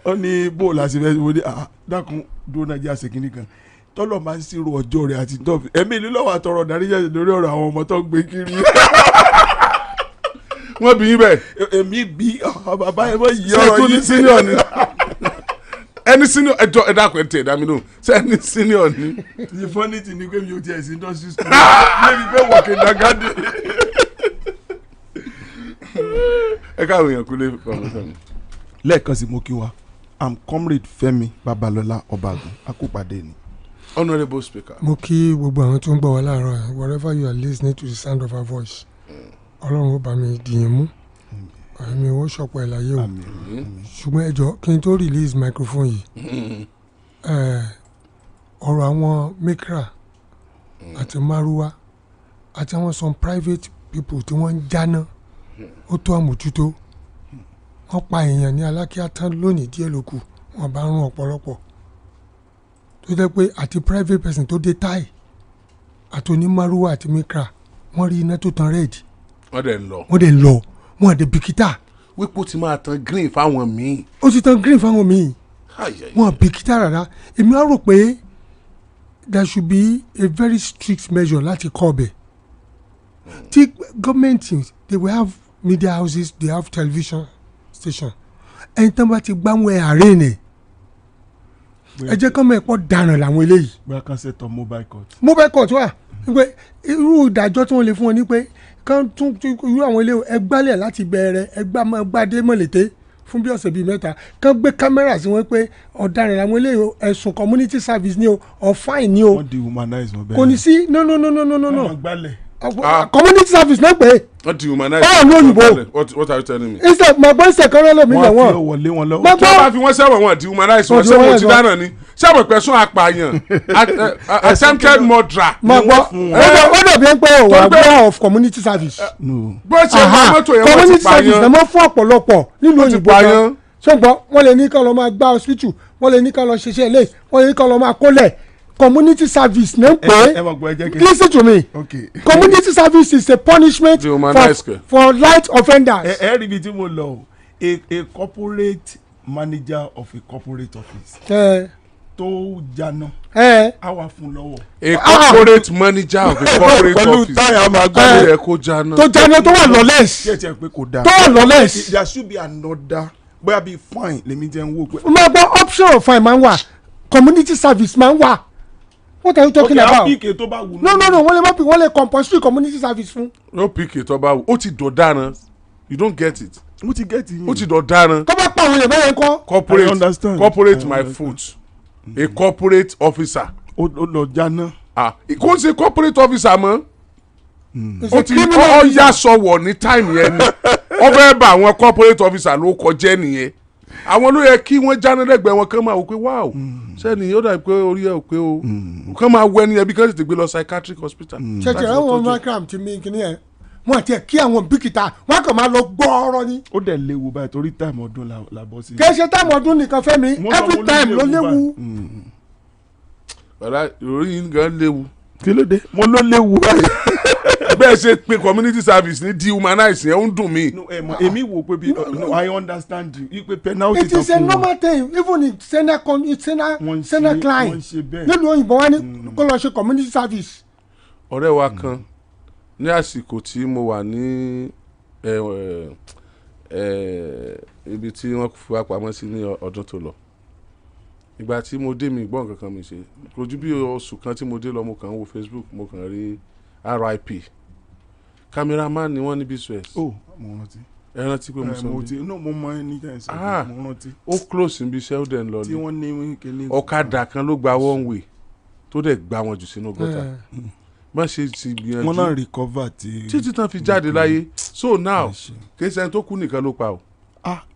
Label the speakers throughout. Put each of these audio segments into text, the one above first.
Speaker 1: ó ní bó la ṣe fẹ́ wọlé dákun dúró náà jẹ́ àṣekínní kan tọ́lọ̀ máa ń ṣírò ọjọ́ rẹ̀ àti tọ́fì ẹ̀mí ìlú lọ́wọ́ àtọ̀rọ̀ dáríjà lórí ọ̀rọ̀ àwọn ọmọ tó ń gbé kiri.
Speaker 2: wọ́n bí yín bẹ́ẹ̀.
Speaker 1: èmi bí bàbá yẹn mọ̀ yí ọ̀rọ̀ yìí.
Speaker 2: ṣé tó ní senior ni ẹni senior ẹjọ́ ẹ̀dá kò tẹ̀ ẹ̀dá mi nù ṣé ẹni senior ni.
Speaker 1: the funny thing ni pé mi ò tiẹ̀ sí industry school lẹ́bi pé wọ̀kẹ́ dàgádé.
Speaker 2: ẹ káwọn èèyàn kúlé kọ̀ọ̀kan.
Speaker 1: lẹ́ẹ̀kan sí mo kí wa I'm comrade Fẹ́mi Babalọ́lá Ọbagun akópàdé ni.
Speaker 2: Honourable Speaker.
Speaker 3: mo kí gbogbo àwọn tó ń gbọ́ wa láàárọ̀ yẹn wherever you are listening to the sound of our voice ọlọ́run ó bá mi dìyẹn mú àmì owó ṣọ̀pọ̀ ẹ̀ láyé o ṣùgbọ́n ẹ jọ̀ọ́ kí n tó release microphone yìí ọ̀rọ̀ àwọn mikra àti maruwa àti àwọn some private people tí wọ́n ń jáná ó tó àmójútó wọ́n pa èèyàn ní Alákíá tán lónìí díẹ̀ ló kù wọ́n bá rún ọ̀pọ̀lọpọ̀ tó jẹ́ pé àti private person tó dé táì àti onímàrúwà àti mikra wọ́n rí iná tó tan red
Speaker 2: wọ́n dẹ̀ ń lọ
Speaker 3: wọ́n àdé bìkítà.
Speaker 2: wípé tí máa tan green fáwọn míì.
Speaker 3: ó ti tan green fáwọn míì wọ́n bìkítà rárá èmi á rò pé there should be a very strict measure láti kọ́ ọbẹ̀ tí gọ́ọ̀mẹ̀ntì they will have media houses they have television station ẹni tán bá ti gbá wọn àárẹ̀ nẹ̀ ẹ jẹ́ kọ́ mọ̀ ẹ̀pọ̀ dànù làwọn eléyìí.
Speaker 1: bóyá kan ṣe tọ mobile court.
Speaker 3: mobile court wà pé irú ìdájọ́ tí wọ́n lè fún wọn ni pé kán tún irú àwọn eléyìí ẹgbálẹ̀ láti bẹ̀rẹ̀ ẹgbàdé mọ̀lẹ́tẹ́ fún bí ọ̀sẹ̀ bíi mẹ́ta kán gbé kámẹ́rà sí wọn pé ọ̀daràn làwọn eléyìí ẹ̀sùn community service ni o or fine ni o.
Speaker 1: wọ́n dehumanize wọn bẹ́ẹ̀.
Speaker 3: kò ní sí no.
Speaker 1: wọ́n gbálẹ̀.
Speaker 3: community service náà pé.
Speaker 2: wọ́n dehumanize.
Speaker 3: báwo ló yìnbó.
Speaker 2: what are you telling me.
Speaker 3: instead màgbọ́n ìṣẹ̀kọ́rẹ́ lómi lẹ̀ wọ́n.
Speaker 1: wọ́n fi wọlé wọn lọ́wọ́.
Speaker 2: tí wọ́n bá fi wọ́n sẹ́wọ̀n wọn dehumanize wọn sẹ́wọ̀n ti dáná ni sẹ́wọ̀n pẹ̀sùn apààyàn attempted murder.
Speaker 3: màgbọ́n ó dàbí ẹ pé òwò àgbà of community service.
Speaker 2: bó ṣe wọ́n mọ́tò yẹn wọ́n ti pààyàn.
Speaker 3: community service náà mọ́ fún ọ̀pọ̀lọpọ̀ nínú òyìnbó kan ṣùgbọ́n wọ́n lè ní ká lọ máa gbá hospital wọ́n lè ní ká lọ ṣiṣẹ́ ilé wọ́n lè ní ká lọ máa kólẹ̀ community service ní pé listen to me community service is a punishment for light offenders.
Speaker 1: ẹ rí ibi tí mo lọ a corporate manager of a corporate office tó jáná àwa fún lọ́wọ́.
Speaker 2: a corporate manager of a corporate office
Speaker 1: pẹ̀lú táyà máa gbọ́dọ̀
Speaker 2: ẹ̀ kó jáná.
Speaker 3: tó jáná tó wà lawless.
Speaker 1: ṣé pé kò dáa.
Speaker 3: tó wà lawless.
Speaker 1: there should be another bóyá bíi fine lèmi jẹ́ ń wò pé.
Speaker 3: máa gbọ́ option of fine máa ń wà community service máa ń wà. What are you talking about?
Speaker 1: okay apk tó bá wù.
Speaker 3: no wọ́n lè má pè wọ́n lè compulsory community service fún.
Speaker 2: no pk tó bá wù ó ti dọ̀daràn you don't get it.
Speaker 1: mo ti get it.
Speaker 2: ó ti dọ̀daràn.
Speaker 3: tó bá pa àwọn èèyàn bẹ́ẹ̀ kọ́.
Speaker 2: corporate my foot a corporate officer.
Speaker 1: ó lọ jáná.
Speaker 2: kò ń ṣe corporate officer mọ́. ó ti ọ yá sọ̀wọ̀ ní time yẹn ni ó fẹ́ bá àwọn corporate officer ló kọjẹ́ nìyẹn àwọn ló yẹ kí wọ́n jáná lẹ́gbẹ̀ẹ́ wọn kán máa wò pé wow sẹ́ni yóò dà pé orí ẹ̀ ò pé o kán máa wọ ẹni yẹn bí kán sì ti gbé lọ psychiatric hospital.
Speaker 3: ṣètì àwọn micram ti mi kìíní ẹ wọn àti ẹ kí àwọn bíkítà wọn kàn máa lọ gbọ́ ọ̀rọ̀ ni.
Speaker 1: ó dẹ̀ léwu báyìí torí táìmù ọdún la bọ́ sí.
Speaker 3: kì í ṣe táìmù ọdún nìkan Fẹ́mi every time ló léwu.
Speaker 2: bàbá ìròyìn gan léwu.
Speaker 1: kí ló dé mo ló léwu báyìí.
Speaker 2: bẹ́ẹ̀ ṣe pé community service ní dehumanize yẹn ń dùn mí.
Speaker 1: èmi wò pé bí I understand you pé penalty.
Speaker 3: it is a normal thing even in senate client nílùú òyìnbó wa ni kó lọ ṣe community service.
Speaker 2: ọ̀rẹ́ wa kan ní àsìkò tí mo wà ní ibi tí wọ́n fi wá pamọ́ sí ní ọdún tó lọ ìgbà tí mo dé mi gbọ́ nǹkan kan mi ṣe kò ju bí oṣù kan tí mo dé lọ mo kàn ń wo Facebook mo kàn rí RIP cameraman ni wọ́n ní bcs.
Speaker 1: mo rántí.
Speaker 2: ẹ rántí pé mo sọ
Speaker 1: bí. mo mọ ẹni tẹ́ ẹ sọ mo rántí.
Speaker 2: ó close níbi iṣẹ́ ó dẹ̀ ń lọ
Speaker 1: tí wọ́n ní kele.
Speaker 2: ọ̀kadà kan ló gba one way tó dẹ̀ gbá wọn jù sínú gọ́tà má ṣe ti gbìyànjú.
Speaker 1: wọ́n náà recover ti.
Speaker 2: títí tán fi jáde láyé so now kì í ṣe ẹni tó kú nìkan ló pa o.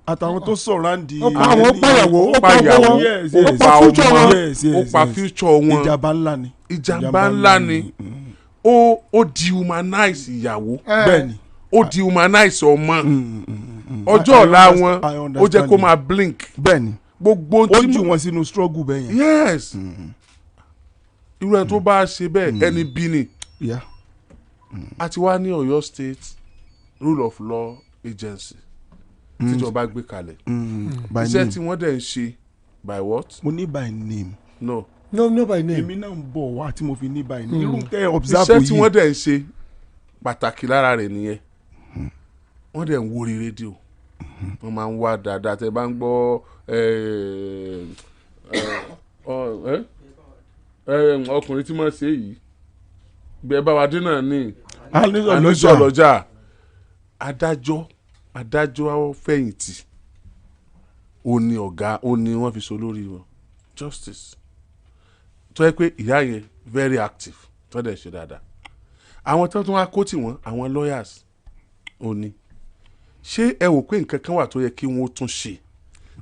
Speaker 1: àtàwọn tó sọ̀rọ̀ àǹdí.
Speaker 3: ó pa àwọn pàyàwó
Speaker 2: ó pa ìyàwó ó pa ọmọ ó pa future wọn.
Speaker 1: ìjàmbá ńlá ni.
Speaker 2: ó dehumanize ìyàwó.
Speaker 1: bẹ́ẹ̀ni.
Speaker 2: ó dehumanize ọmọ. ọjọ́ ọ̀la wọn ó jẹ́ kó máa blink.
Speaker 1: bẹ́ẹ̀ni.
Speaker 2: gbogbo tí
Speaker 1: ó jù wọn sínú struggle bẹ́ẹ̀ yẹn.
Speaker 2: yes. irú ẹni tó bá ṣe bẹ́ẹ̀ ẹni bí ni. a ti wá ní Ọ̀yọ́ State Rule of Law Agency tíjọba gbé kalẹ̀
Speaker 1: by
Speaker 2: iṣẹ́
Speaker 1: name
Speaker 2: tí wọ́n dẹ̀ ń ṣe by what?
Speaker 1: mo ní by name
Speaker 2: no
Speaker 3: by name.
Speaker 1: èmi náà ń bọ̀ wá tí mo fi ní by name irú tẹ́ observe
Speaker 2: iṣẹ́
Speaker 1: yìí
Speaker 2: tí wọ́n dẹ̀ ń ṣe pàtàkì lára rẹ̀ nìyẹn wọ́n dẹ̀ ń wórí rédíò wọ́n máa ń wá dáadáa tẹ́ bá ń gbọ́ ọkùnrin tí wọ́n ṣe yìí bẹ́ẹ̀ bá wa dín náà ní àníṣọ́ lọ́jà adájọ́ fẹ̀yìntì ó ní ọ̀gá ó ní wọ́n fi so lórí wọn justice tó yẹ pé ìyá yẹn very active tó dẹ̀ ṣe dáadáa àwọn tó tún wá kó tì wọ́n àwọn lawyers ó ní ṣé ẹ wò pé nǹkan kan wà tó yẹ kí wọ́n tún ṣe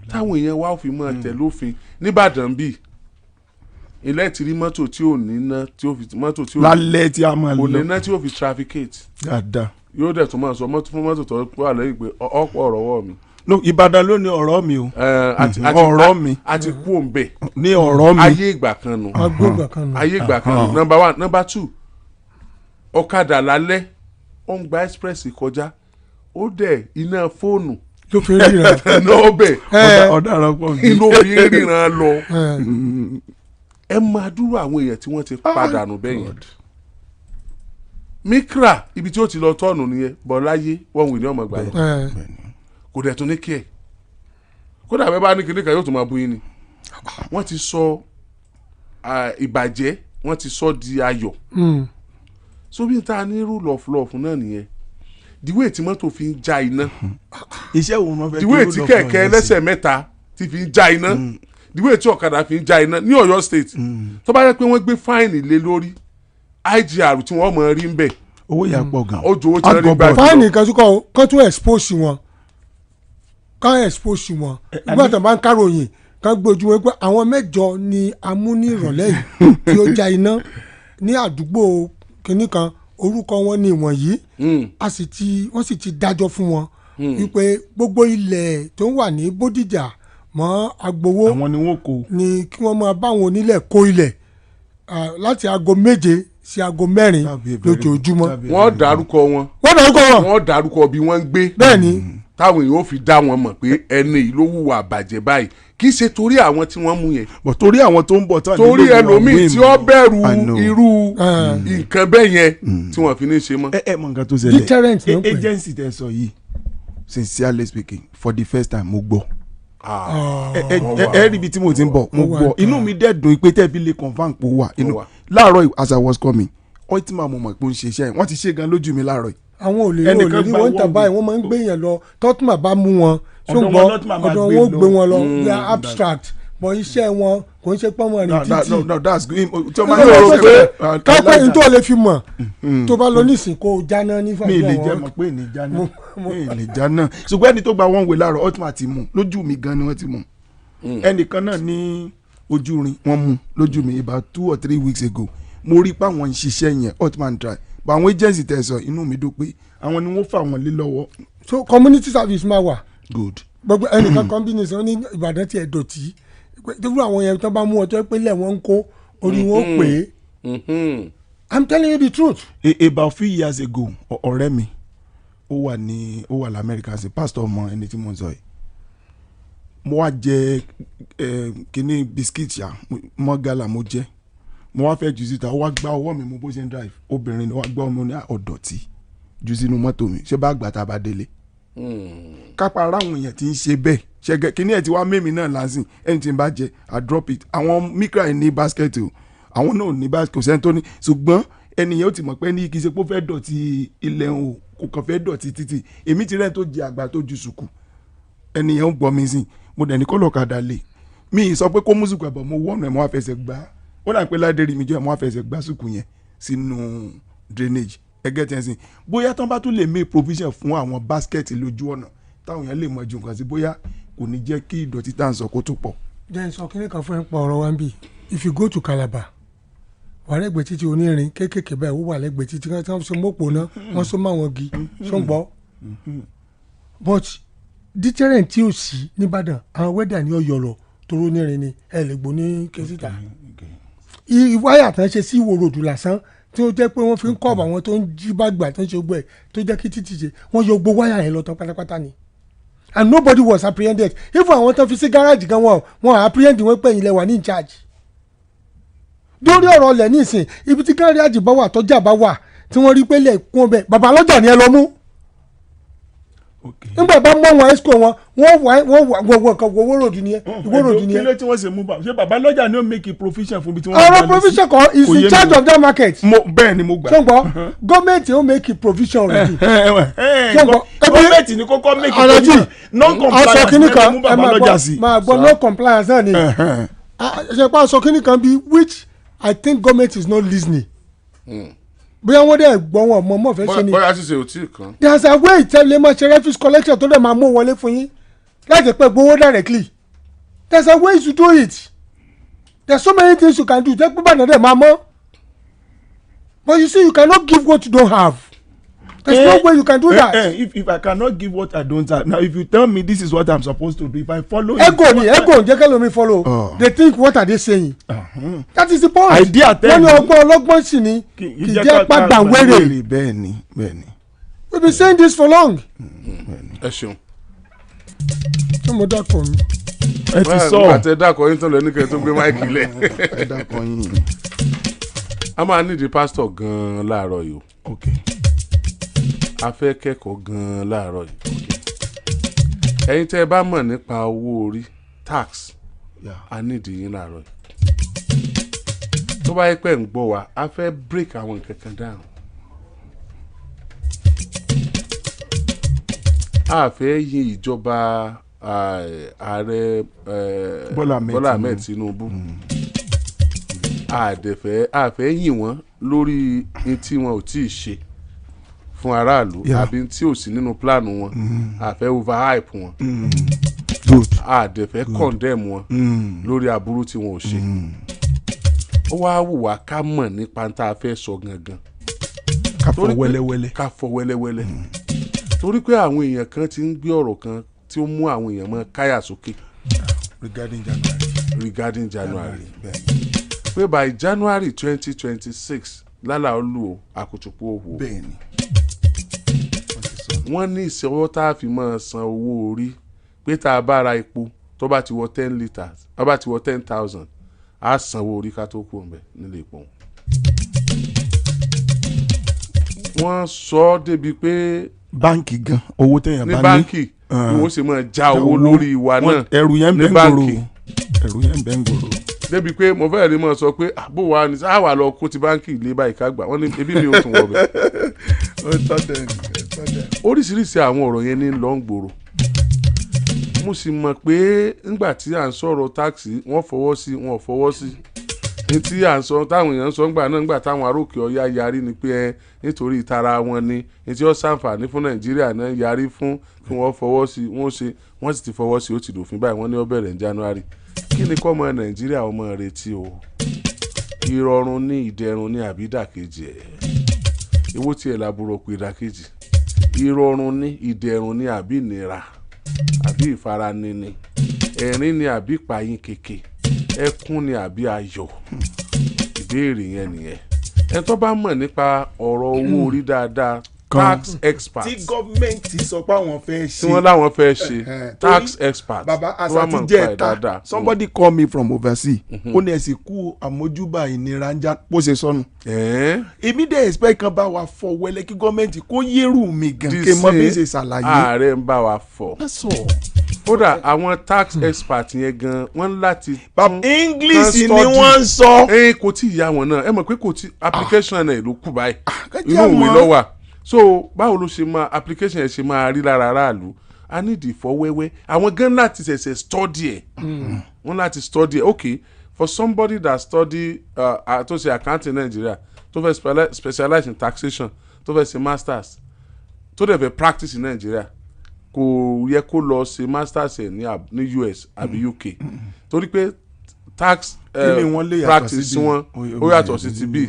Speaker 2: táwọn èèyàn wá fi mọ́ tẹ̀ lófin nìbàdàn bíi ilé ìtìrí mọ́tò tí ò ní ná tí ó fi mọ́tò tí ò
Speaker 1: lálẹ́ tí a máa lọ
Speaker 2: kò ní ná tí ó fi trafficate
Speaker 1: dáadáa
Speaker 2: yóò dẹ̀ tún máa sọ mọ́tò tó wà lẹ́yìn pé ọ̀pọ̀ ọ̀rọ̀ wọ̀ mí.
Speaker 1: no Ìbàdàn ló ní ọ̀rọ̀ mi o ọ̀rọ̀ mi
Speaker 2: a ti kú òǹbẹ̀
Speaker 1: ní ọ̀rọ̀ mi
Speaker 2: ayé ìgbà kan nù ayé ìgbà kan nù number 1 number 2 ọ̀kadà lálẹ́ ó ń gba express kọjá ó dẹ̀ iná fóònù
Speaker 3: ló fi ríran
Speaker 2: náà bẹ̀
Speaker 1: ọ̀daràn pọ̀ bí
Speaker 2: inú fi ríran lọ ẹ máa dúró àwọn èèyàn tí wọ́n ti padànù bẹ́yẹn mikra ibi tí ó ti lọ tọ́ọ̀nù nìyẹn bọ̀ láyé wọ́n wì ní ọmọ ìgbà lọ kò dẹ̀ tún ní kí ẹ̀ kódà bẹ́ẹ̀ bá ní kíní kan yóò tún máa bú yín ni wọ́n ti sọ ìbàjẹ́ wọ́n ti sọ di ayọ̀ so bí n ta ní rule of law fún náà nìyẹn diwé tí mọ́tò fi ń já iná
Speaker 1: iṣẹ́ wo wọ́n fẹ́ kí
Speaker 2: diwé tí kẹ̀kẹ́ ẹlẹ́sẹ̀ mẹ́ta ti fi ń já iná diwé tí ọ̀kadà fi ń já iná ní Ọ̀yọ́ state tó bá yẹ pé wọ́n gbé fáìnì lé lórí IGR tí wọ́n mọ̀ rí ń bẹ̀
Speaker 1: owó yà pọ̀ gan
Speaker 2: ojú owó tí wọ́n rí gbà.
Speaker 3: fáìnì kan tún expose wọn nígbà tó bá ń káròyìn kan gbójú wọn pé àwọn 8 ni a mú ní ìrọ̀lẹ́ yìí tí ó já iná ní àdúgbò kìnnì kan orúkọ wọn ni ìwọ̀nyí wọ́n sì ti dájọ́ fún wọn wípé gbogbo ilẹ̀ tó ń wà ní Bódìjà mọ́ Agbowó
Speaker 1: àwọn ni wọ́n kó
Speaker 3: ni kí wọ́n máa bá àwọn onílẹ̀ kó ilẹ̀ láti aago 7 sí aago 4 lójoojúmọ́.
Speaker 2: wọ́n dárúkọ wọn. wọ́n dárúkọ bí wọ́n ń gbé.
Speaker 3: bẹ́ẹ̀ni.
Speaker 2: táwọn èèyàn fi dá wọn mọ̀ pé ẹni yìí ló hùwà bàjẹ́ báyìí kì í ṣe torí àwọn tí wọ́n mú yẹn.
Speaker 1: bọ̀ torí àwọn tó ń bọ̀ tán.
Speaker 2: torí ẹlòmíì tí ó bẹ̀rù irú nǹkan bẹ́ẹ̀ yẹn tí wọ́n fi ní ṣe mọ́.
Speaker 1: ẹ mọ nǹkan tó ṣẹlẹ̀
Speaker 3: deterrent ló ń pè.
Speaker 1: agency tẹ sọ yìí sincerely speaking for the first time mo gbọ́ ẹ rí ibi tí mo ti ń bọ̀ mo gbọ́ inú mi dẹ̀ dùn pé tẹ́ẹ̀bí lè confam pé ó wà inú láàárọ̀ as I was coming ultima mo mọ̀ pé ó ń ṣe iṣẹ́ yẹn wọ́n ti ṣe gan lójú mi láàárọ̀ yìí.
Speaker 3: àwọn olè rí wọ́n ń tà báyìí wọ́n máa ń gbé yẹn lọ tọ́tùmá bá mú wọn ṣùgbọ́n ọ̀dọ̀ wọn ó gbé wọn lọ they are abstract bọ̀ iṣẹ́ wọn kò ń ṣe pọ́nmọ́ rìn títì.
Speaker 1: no that's good.
Speaker 3: kápẹ́ ní tó lè fi mọ̀ tó bá lọ nísìnyí kó jáná ní fàájì
Speaker 1: mi
Speaker 3: àwọn.
Speaker 1: lè jẹ́ mọ̀ pé ní jáná mi lè jáná ṣùgbọ́n ẹni tó gba one way láàárọ̀ ultima ti mú lójú mi gan ni wọ́n ti mú ẹnìkan náà ní ojú rin wọ́n mú lójú mi about 2 or 3 weeks ago mo rí pé àwọn ń ṣiṣẹ́ yẹn ultima try but àwọn agency tẹ̀sán inú mi dùn pé àwọn ni wọ́n fà wọ́n lé lọ́wọ́.
Speaker 3: so community service máa wà.
Speaker 1: good.
Speaker 3: gbogbo ẹnìkan combination ní Ìbàdàn tiẹ̀ dọ̀tí dúró àwọn yẹn tó bá mú wọn tó pé lẹ̀ wọ́n ń kó orí wọn ó pè é. I'm telling you the truth.
Speaker 1: About few years ago ọ̀rẹ́ mi ó wà lamẹ́ríkà sí pastor ọmọ ẹni tí mo ń sọ yìí mo wá jẹ kíní bisikíìtì à mọ́ gálà mo jẹ mo wá fẹ́ jù síta ó wá gbá ọwọ́ mi mo bó ṣe ń drive obìnrin ni ó wá gbá ọmọ ní ọ̀dọ̀tí jù sínú mọ́tò mi ṣé bá gbà tá a bá délé. kápá ara àwọn èèyàn ti ń ṣe bẹ́ẹ̀ ṣẹ́gẹ́ kíní ẹ̀ tí wàá mímí náà lásìn ẹni tí ń bá jẹ I drop it àwọn mikra ní basket o àwọn náà ní basket kò sẹ́ni tó ní ṣùgbọ́n ẹnìyẹn ó ti mọ̀ pé ní kì í ṣe pé ó fẹ́ dọ̀tí ilẹ̀ o kò kàn fẹ́ dọ̀tí títì èmi ti rẹ́ tó jẹ àgbà tó ju sùkù ẹnìyẹn ń gbọ́ mi sìn mo dẹ̀ ní kó lọ́kadà lè mi sọ pé kó mú sùkù ẹ̀bọ̀ mo wọ́ọ̀nù ẹ̀ mo wá fẹsẹ̀ gbá ó dà pé ládẹ́rì mi jẹ́ mo wá fẹsẹ̀ gbá sùkù yẹn sínú drainage ẹgẹ́ tí ẹ sìn bóyá tán bá tún lè make provision fún àwọn basket lójú ọ̀nà táwọn yẹn lè mọ ju nǹkan sí bóyá kò ní jẹ́ kí ìdọ̀tí tá à ń sọ kó tó pọ̀.
Speaker 3: jẹ́ sọ kí ni kan fún ẹ pa ọ̀rọ̀ wa ń bì if you go to Calabar wà lẹ́gbẹ̀ẹ́ títí onírin kéékèèké báyìí ó wà lẹ́gbẹ̀ẹ́ títí tí wọ́n so mọ́pò náà wọ́n so máwọn gi ṣọ́ngbọ́ but deterrent tí ò sí nìbàdàn àwọn wẹ́dà ní ọ̀yọ̀rọ̀ toró nírin ni ẹ lè gbó ní kẹsíta ìwáyà tán ṣe sí ìwò ròdù lásán tí ó jẹ́ pé wọ́n fi ń kọ́ àwọn tó ń jí bá gbà tó ń ṣe gbọ́ ẹ̀ tó jẹ́ kí títì ṣe wọ́n yọ gbó wáyà yẹn lọ tán pátápátá ni and nobody was apprehended if àwọn tó fi sí gáràjì gan wọn apprehend wọn pé ilẹ̀ wà ní in charge. lórí ọ̀rọ̀ ọ̀lẹ̀ nísìn ibi tí gáràjì bá wà tọ́jà bá wà tí wọ́n rí pé lè kún ọbẹ̀ bàbá lọ́jà ni ẹ lọ mú. nígbà bá mọ wọn esco wọn wọ́n ròdì ni ẹ ìwọ ròdì ni ẹ.
Speaker 1: kí ló tí wọ́n ṣe mú bá ṣé bàbá lọ́jà ni ó make a provision fún ibi tí wọ́n.
Speaker 3: ọ̀rọ̀ provision kan is in charge of that market.
Speaker 1: bẹ́ẹ̀ ni mo gbà.
Speaker 3: sọ́ngbọ́n gọ́ọ̀mẹ̀ntì ó make a provision already.
Speaker 1: gọ́ọ̀mẹ̀ntì ni kókó make a provision non compliance ni ẹ mú bàbá lọ́jà sí.
Speaker 3: máa gbọ́ no compliance náà ni ṣe pa aṣọ kínní kan bí which I think government is not listening. bóyá wọ́n dẹ̀ gbọ́ wọn mọ̀ fẹ́ ṣe ni.
Speaker 2: bóyá ṣiṣẹ́ ò tí ì kan.
Speaker 3: there is a way ìtẹ́lẹ̀ máa ṣe refuse collection tó dẹ̀ máa mú wọlé fún yín láti pẹ́ gbowó directly. there is a way to do it. there are so many things you can do tẹ́ pípa náà dẹ̀ máa mọ́. but you see you cannot give what you don't have. there is no way you can do that.
Speaker 1: If I cannot give what I don't have now if you tell me this is what I'm supposed to do if I follow.
Speaker 3: ego jẹ́ kẹ́lẹ́ mi follow. they think what are they saying. that is the point.
Speaker 1: idea tell me.
Speaker 3: wọ́n ní ọgbọ́n ọlọ́gbọ́n sì ni kì í jẹ́ padà wẹ́rẹ́.
Speaker 1: bẹ́ẹ̀ni.
Speaker 3: we been saying this for long.
Speaker 2: ẹ ṣeun.
Speaker 3: ṣé mo dákọ̀ mi.
Speaker 1: ẹ ti sọ.
Speaker 2: nígbà tẹ dákọ̀ yín tán lọ ní kẹ́ tó gbé máìkì lẹ̀.
Speaker 1: ẹ dákọ̀ yín.
Speaker 2: a máa nídìí pásítọ̀ gan-an láàárọ̀ yìí o.
Speaker 1: okay.
Speaker 2: a fẹ́ kẹ́kọ̀ọ́ gan-an láàárọ̀ yìí. ẹ̀yin tẹ́ ẹ bá mọ̀ nípa owó orí tax a nídìí yín láàárọ̀ yìí. tó bá yẹ pé ń gbọ́ wa a fẹ́ break àwọn nǹkan kan down. a fẹ́ yin ìjọba ààrẹ Bọ́lá Ahmed Tinubu. a fẹ́ yin wọ́n lórí ní tí wọn ò tí ì ṣe fún aráàlú àbí tí ò sí nínú pílánù wọn àfẹ́ overhype wọn àdẹ̀fẹ́ condemn wọn lórí aburú tí wọn ò ṣe ó wá wù wá ká mọ̀ nípa tá a fẹ́ sọ gangan
Speaker 1: ká fọ wẹ́lẹ́wẹ́lẹ́
Speaker 2: torí pé àwọn èèyàn kan ti ń gbé ọ̀rọ̀ kan tí ó mú àwọn èèyàn mọ́ káyà sókè regarding January pé by January 2026 lálàá olú àkùtùpọ̀ òwò wọ́n ní ìṣòwò tá a fi máa san owó orí pé tá a bá ra epo tó bá ti wọ 10 litres tó bá ti wọ 10,000 á san owó orí ká tó kú ọ̀nbẹ nílé epo. wọ́n sọ ọ́ débi pé
Speaker 1: báǹkì gan owó téèyàn bá ní
Speaker 2: ní báǹkì ni wọ́n sì máa já owó lórí wa náà
Speaker 1: ẹrù yẹn ń bẹ́ ń gbòòrò
Speaker 2: débi pé mo fẹ́ẹ̀ rí mọ́ sọ pé àbò wa ni sáà wà lọ kó ti báǹkì ilé báyìí ká gbà wọ́n ní ebi mi ò tún wọ̀ bẹ́ẹ̀. oríṣiríṣi àwọn ọ̀rọ̀ yẹn ní lọ́ ń gbòòrò mo sì mọ̀ pé ńgbà tí à ń sọ̀rọ̀ táàkì wọ́n fọwọ́ sí wọn ò fọwọ́ sí ní tí à ń sọ táwọn èèyàn ń sọ ńgbà náà ńgbà táwọn aróòkè ọ̀yá yarí ni pé nítorí ìtara wọn ni ní tí ó ṣàǹfààní fún Nàìjíríà náà yarí fún kí wọ́n fọwọ́ sí wọ́n sì ti fọwọ́ sí ó ti dòfin báyìí wọ́n ní ó bẹ̀rẹ̀ ní January kí ni kọ́ ọmọ Nàìjíríà ọmọ retí o ìrọ̀rùn ní ìdẹ̀rùn ní àbí ìdàkejì ẹ̀ èwo tiẹ̀ làbúrò pé ìdàkejì ìrọ̀rùn ní ìdẹ̀rùn ní àbí ìnira àbí ìfaranini ẹ̀rín ní àbí ìpayín keke ẹkún ní àbí ayọ̀ ìbéèrè yẹn nìyẹn ẹ tó bá mọ̀ nípa ọ̀rọ̀ owó orí dáadáa tax expert
Speaker 1: tí gọ́ọ̀mẹ̀ntì sọ pé àwọn fẹ́ ṣe
Speaker 2: tí wọ́n láwọn fẹ́ ṣe tax expert
Speaker 1: bàbá asatijẹ́ ẹ̀ta somebody call me from overseas ó ní ẹ̀sìn kú àmójúbà ìnira ń já bó ṣe sọnù. èmi dẹ̀ expect kan bá wa fọ wẹ́lẹ́ kí gọ́ọ̀mẹ̀ntì kó yẹ́rù mi gan kí n mọ bí ṣe ṣàlàyé.
Speaker 2: ààrẹ ń bá wa fọ kódà àwọn tax expert yẹn gan wọ́n láti tún
Speaker 1: English ni wọ́n ń sọ.
Speaker 2: kò tí ì yá wọn náà ẹ mọ̀ pé kò tí application náà ló kù báyìí inú òwe lọ́wà so báwo ló ṣe máa application yẹn ṣe máa rí lára aráàlú a ní ìfọwẹ́wẹ́ àwọn gan láti ṣẹ̀ṣẹ̀ study ẹ̀ wọ́n láti study ẹ̀ okay for somebody that study tó ṣe accounting in Nigeria tó fẹ́ specialize in taxation tó fẹ́ ṣe masters tó dẹ̀ fẹ́ practice in Nigeria kò yẹ kó lọ ṣe masters ẹ̀ ní US àbí UK torí pé tax practice wọn ó yàtọ̀ sí ti bí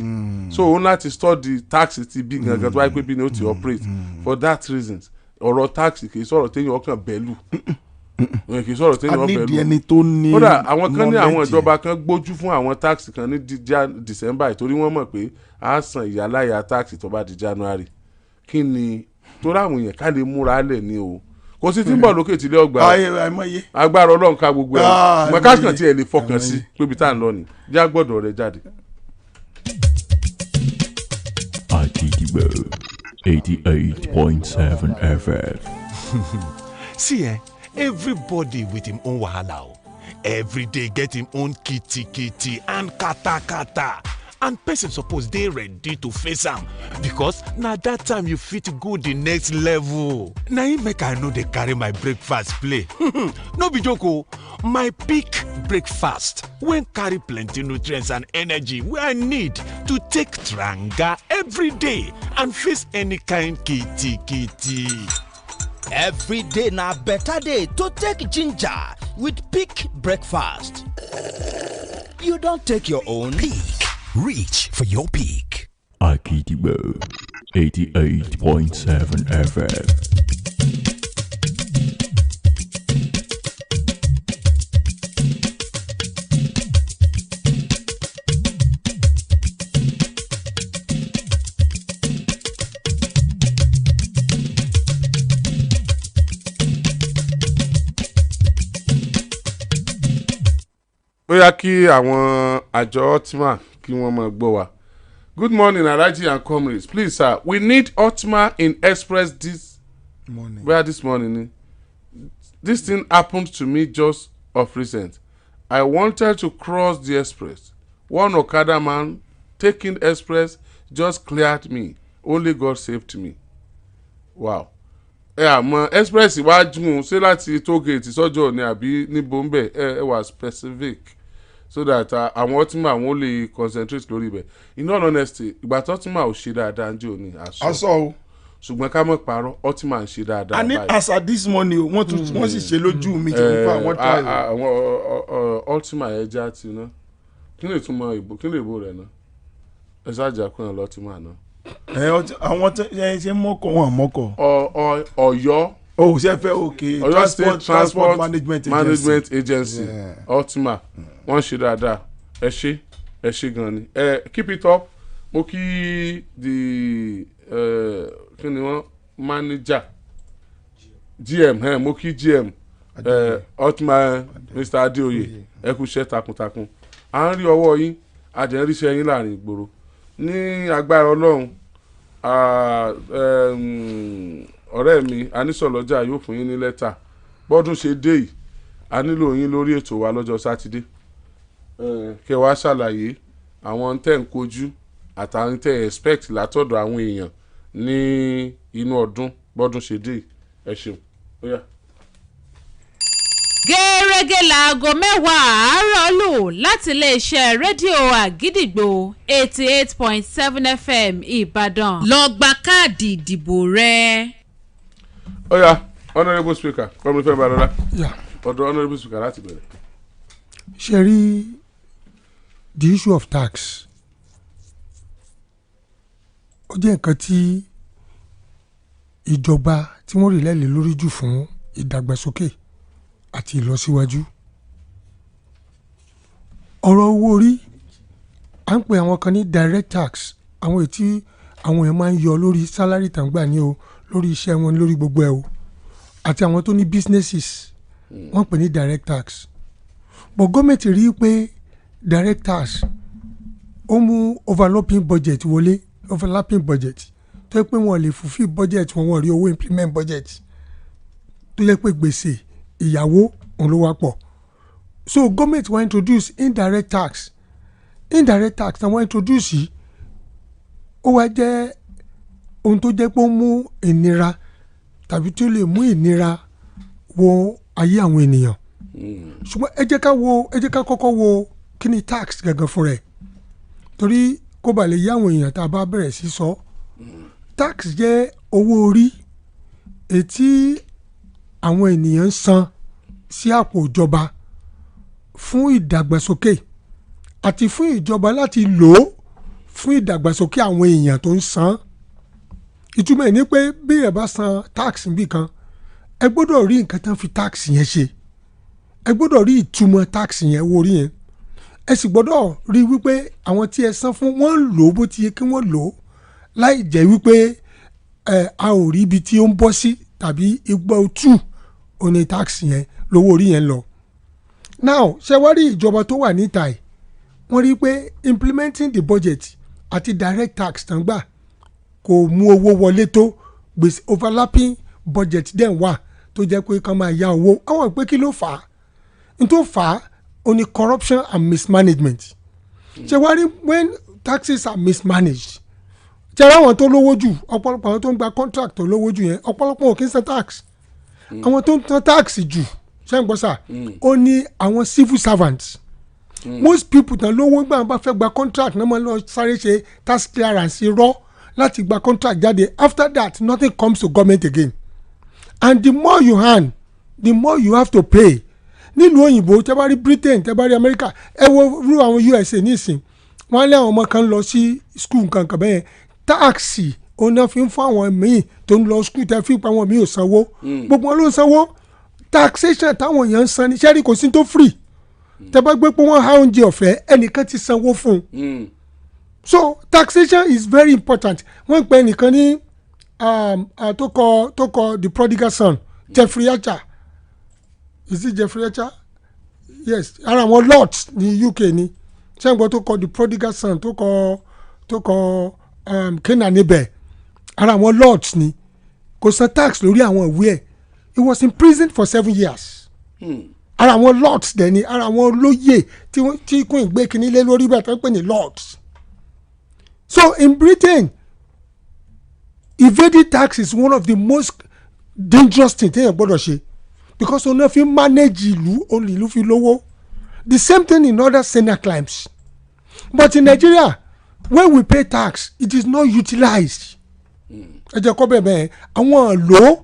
Speaker 2: so òun láti study tax ti bí gangan tó wáyé pé bí ni ó ti operate for that reason ọ̀rọ̀ tax kì í sọ̀rọ̀ téèyàn ọkàn bẹ́lù kì í sọ̀rọ̀ téèyàn ọkàn bẹ́lù
Speaker 1: a nídìí ẹni tó ní
Speaker 2: kódà àwọn kan ní àwọn ìjọba kan gbójú fún àwọn tax kan ní December torí wọ́n mọ̀ pé a san ìyáláyà tax tó bá di January kí ni torí àwọn èèyàn ká lè múra lẹ̀ ní o kò sí tí ń bọ̀ lókè tí ilé ọgbà
Speaker 1: àìmọye
Speaker 2: agbára ọlọ́run ká gbogbo ẹ̀ mọ̀ káàkiri tí ẹ lè fọkàn sí pé ibi tá à ń lọ ni já gbọ́dọ̀ rẹ jáde.
Speaker 4: Akidibo 88.7 FM.
Speaker 5: See, everybody with him own wahala. Every day get him own kitty and kata. And person suppose dey ready to face am because na that time you fit go the next level. Na him make I no dey carry my breakfast play. No be joke o. My peak breakfast wey carry plenty nutrients and energy wey I need to take tranga every day and face any kind kitty.
Speaker 6: Every day na better day to take ginger with peak breakfast. You don take your own?
Speaker 5: Peak. Reach for your peak.
Speaker 4: Akidibo 88.7 FM.
Speaker 2: Bóyá kí àwọn àjọ Ultima kí wọ́n máa gbọ́ wa. Good morning Alhaji and comrades. Please sir, we need Ultima in express this morning. Where this morning? This thing happened to me just of recent. I wanted to cross the express. One Okada man taking express just cleared me. Only God saved me. Wow. Àmọ́ express iwájú ṣé láti toll gate sọ́jọ́ ni àbí ní Bombe ẹ wà specific so that àwọn Ultima àwọn lè concentrate lórí ibẹ̀. In all honesty ìgbà tí Ultima ò ṣe dáadáa ń jẹ́ òní
Speaker 1: aṣọ o
Speaker 2: ṣùgbọ́n ká mọ̀ parọ́ Ultima ń ṣe dáadáa
Speaker 1: báyìí. àní as at this morning wọ́n sì ṣe lójú mi jẹ́ nípa àwọn try.
Speaker 2: àwọn Ultima yẹn já ti ná kí lè túmọ̀ ìbò kí lè bò rẹ̀ ná ẹ ṣáàjà kún ẹ̀ lọ́tìmá náà.
Speaker 1: àwọn ṣe mọ́kọ̀ wọn mọ́kọ̀.
Speaker 2: Ọ̀yọ́.
Speaker 1: ṣe fẹ́ òkè
Speaker 2: Ọ̀yọ́ State Transport
Speaker 1: Management
Speaker 2: Agency Ultima wọ́n ṣe dáadáa ẹ ṣe gan ni keep it up mo kí the kí ni wọ́n manager GM mo kí GM Ultima Mr. Adeoye ẹ kú iṣẹ́ takuntakun à ń rí ọwọ́ yín àjẹ́ríṣẹ́ yín láàrin ìgboro ní agbára Ọlọ́run ọ̀rẹ́ mi Anísọ̀lọ́jà yóò fún yín ní lẹ́tà bọ́dún ṣe dé yìí a nílò yín lórí ètò wa lọ́jọ́ sátidé kẹ́ wá ṣàlàyé àwọn tẹ́ ń kojú àtàwọn tẹ́ expect látọ̀dọ̀ àwọn èèyàn ní inú ọdún bọ́dún ṣe dé yìí ẹ ṣeun.
Speaker 7: gẹ́rẹ́gẹ́ láago 10 àárọ̀ lù láti iléeṣẹ́ rédíò àgídìgbò 88.7 FM Ìbàdàn lọ gba káàdì ìdìbò rẹ.
Speaker 2: Honourable Speaker kọ́mi fẹ́ bá lọ́la ọ̀dọ̀ Honourable Speaker láti bẹ̀rẹ̀.
Speaker 3: ṣe rí the issue of tax ó jẹ́ nǹkan tí ìjọba tí wọ́n rí lẹ́lẹ̀ lórí jù fún ìdàgbàsókè àti ìlọsíwájú. ọ̀rọ̀ owó orí à ń pè àwọn kan ní direct tax àwọn ètí àwọn èèyàn máa ń yọ lórí salary tàn gbà ní o lórí iṣẹ́ wọn lórí gbogbo ẹ̀ o àti àwọn tó ní businesses wọ́n pè ní direct tax. but gọ́ọ̀mẹ̀ntì rí i pé direct tax ó mú overlapping budget wọlé overlapping budget tó yẹ pé wọ́n lè fulfill budget wọn rí owó implement budget tó yẹ pé gbèsè ìyàwó òun ló wá pọ̀. so government wa introduce indirect tax na wọ́n introduce yìí ó wá jẹ́ ohun tó jẹ́ pé ó mú ìnira tàbí tó lè mú ìnira wọ ayé àwọn ènìyàn. ṣùgbọ́n ẹ jẹ́ ká kọ́kọ́ wo kí ni tax gangan fún rẹ̀ torí kó ba lè yé àwọn èèyàn tá a bá bẹ̀rẹ̀ sí sọ. tax jẹ́ owó orí ètí àwọn ènìyàn ń san sí àpò ìjọba fún ìdàgbàsókè àti fún ìjọba láti lò ó fún ìdàgbàsókè àwọn èèyàn tó ń san. ìtumọ̀ ẹ̀ ní pé bí ẹ bá san tax níbì kan ẹ gbọ́dọ̀ rí nǹkan tán fi tax yẹn ṣe ẹ gbọ́dọ̀ rí ìtumọ̀ tax yẹn owó orí yẹn ẹ sì gbọ́dọ̀ rí wípé àwọn tí ẹ san fún wọn ń lò ó bó ti yẹ kí wọ́n lò ó láì jẹ́ wípé a ò rí ibi tí ó ń bọ́ sí tàbí igba two òní tax yẹn lówó orí yẹn lọ. Now ṣe wá rí ìjọba tó wà níta yìí wọ́n rí pé implementing the budget àti direct tax tán gbà kò mú owó wọlé tó gbèsè overlapping budget dẹ̀ wà tó jẹ́ pé kán máa ya owó àwọn pé kí ló fà á n tó fà á ó ní corruption and mismanagement. Ṣé wá rí when taxes are mismanaged ṣe ráwọn tó lówó jù ọ̀pọ̀lọpọ̀ àwọn tó ń gba contract tó lówó jù yẹn ọ̀pọ̀lọpọ̀ ò kí ń san tax àwọn tó ń san tax jù ṣé ń gbọ́ sà ó ní àwọn civil servants. Most people tán lówó gbà wọn bá fẹ́ gba contract náà máa lọ sáré ṣe tax clearance irọ́ láti gba contract jáde after that nothing comes to government again and the more you earn the more you have to pay. Nílùú òyìnbó tẹ́ bá rí Britain tẹ́ bá rí America ẹ wo rú àwọn USA nísìn wọ́n lé àwọn ọmọ kan lọ sí school nǹkan kan bẹ́ẹ̀ táàkì òun náà fi ń fún àwọn míì tó ń lọ school tẹ́ fi pa àwọn míì ò sanwó gbogbo wọn ló ń sanwó taxation táwọn èèyàn ń san ní sẹ́rí kò sí tó free tẹ́ bá gbé pé wọ́n há oúnjẹ ọ̀fẹ́ ẹnìkan ti sanwó fún un. So taxation is very important. Wọ́n pè nìkan ní tó kọ the prodigal son Jeffrey Archer. Is it Jeffrey Archer? Yes, ara àwọn lords ní UK ni ṣẹ́ǹgbọ́n tó kọ the prodigal son tó kọ Canaan níbẹ̀ ara àwọn lords ni kò san tax lórí àwọn ìwé ẹ̀ he was imprisoned for 7 years. Ara àwọn lords dẹ̀ ni ara àwọn olóyè tí kún ìgbé kínní lé lórí bẹ́ẹ̀ tó ń pè ní lords. So in Britain evading tax is one of the most dangerous things téèyàn gbọ́dọ̀ ṣe because ọ̀nà fi manage ìlú fi lówó. The same thing in other senior climes but in Nigeria when we pay tax it is not utilized. Ẹ jẹ́ kọ́ bẹ́ẹ̀ àwọn lò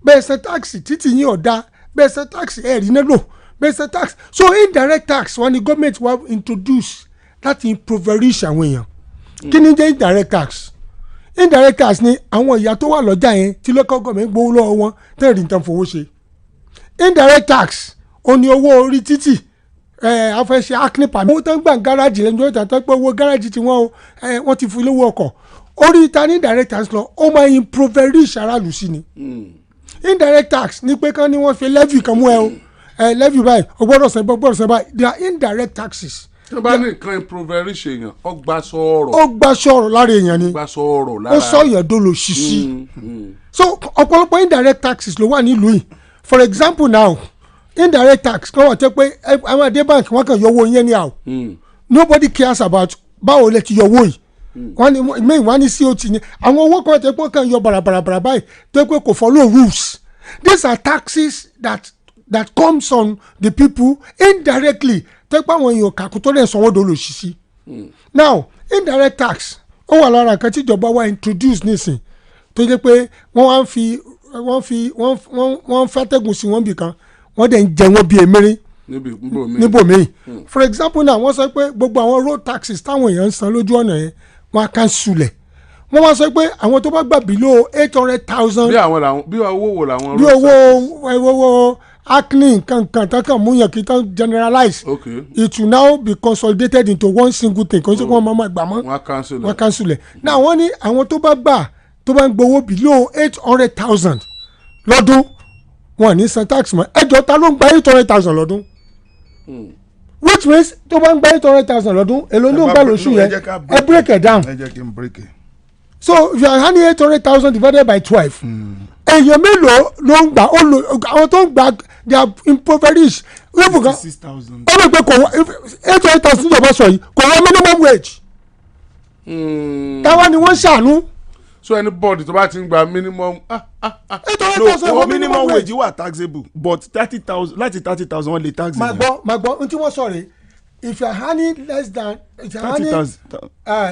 Speaker 3: bẹ́ẹ̀ ṣe tax títí yín ọ̀dà bẹ́ẹ̀ ṣe tax ẹ̀rí náà lò bẹ́ẹ̀ ṣe tax so indirect tax wọn ni government wa introduce láti impoverish àwọn èèyàn. Kí ni jẹ́ indirect tax? Indirect tax ni àwọn ìyá tó wà lọ́jà yẹn tí local government gbowó lọ́wọ́ wọn tẹ́lẹ̀ ní nǹkan fowó ṣe. Indirect tax ó ní owó orí títì afẹ́ṣe acne pàmì. Owó tó ń gbà gáràjì lẹ́nu ọjà tó pé owó gáràjì tí wọ́n ti fún lówó ọkọ̀ orí ìta ní indirect tax lọ ó máa impoverish aráàlú sí ni. Indirect tax ní pé kán ní wọ́n fi levy kan mú ẹ o levy báyìí o gbọ́dọ̀ sẹ́ báyìí they are indirect taxes.
Speaker 2: Tí wọ́n bá ní nǹkan impoverish èèyàn ó gba sọ̀rọ̀.
Speaker 3: Ó gba sọ̀rọ̀ lára èèyàn ni.
Speaker 2: Ó gba sọ̀rọ̀ lára.
Speaker 3: Ó sọ èèyàn dolo ṣíṣí. So ọ̀pọ̀lọpọ̀ indirect taxes ló wà nílùú yìí. For example now indirect tax kan wà tẹ́ pé àwọn àdé bank wọ́n kàn yọ owó yẹn ní àwọ̀. Nobody cares about báwo lẹ ti yọ owó yìí. Wọ́n ní COT ni àwọn owó kan tẹ́ pé kàn yọ bàràbàrà báyìí tẹ́ pé kò follow rules. These are taxes that comes on the people indirectly tẹ́ pé àwọn èèyàn kàkú tó lè sanwó dolo ṣíṣí. Now indirect tax ó wà lára nǹkan tí ìjọba wa introduce nísìn tó jẹ́ pé wọ́n fàtẹ́gùn sí wọn bì kan wọ́n dẹ̀ ń jẹ wọ́n bí emerin níbòmíì. For example náà wọ́n sọ pé gbogbo àwọn road taxes táwọn èèyàn ń san lójú ọ̀nà yẹn wọ́n á cancel ẹ̀. Wọ́n wá sọ pé àwọn tó bá gbà below 800,000.
Speaker 2: bí owó wo làwọn
Speaker 3: bí owó acne kankan tankan mú yàn kí n tán generalize. It will now be consolidated into one single thing kò sí kí wọ́n máa gbà mọ́ wọ́n cancel ẹ̀. Náà wọ́n ní àwọn tó bá ń gbowó below 800,000 lọ́dún wọn ní san tax mọ́ ẹjọ́ ta ló ń gba 800,000 lọ́dún which means tó bá ń gba 800,000 lọ́dún èló ló ń gbà lóṣù yẹn ẹ break it down. So if you are handing 800,000 divided by 12 èèyàn mélòó ló ń gbà àwọn tó ń gbà they are impoverished wíwù kan ó lè pe kò wọ́n 800,000 ìjọba sọ yìí kò wọ́n minimum wage táwa ni wọ́n ṣàánú.
Speaker 2: So anybody tó bá ti ń gba minimum.
Speaker 1: No, minimum wage wà taxable but 30,000 láti 30,000 wọ́n lè tax.
Speaker 3: Màá gbọ́ ohun tí wọ́n sọ rèé if you are earning less than
Speaker 1: 30,000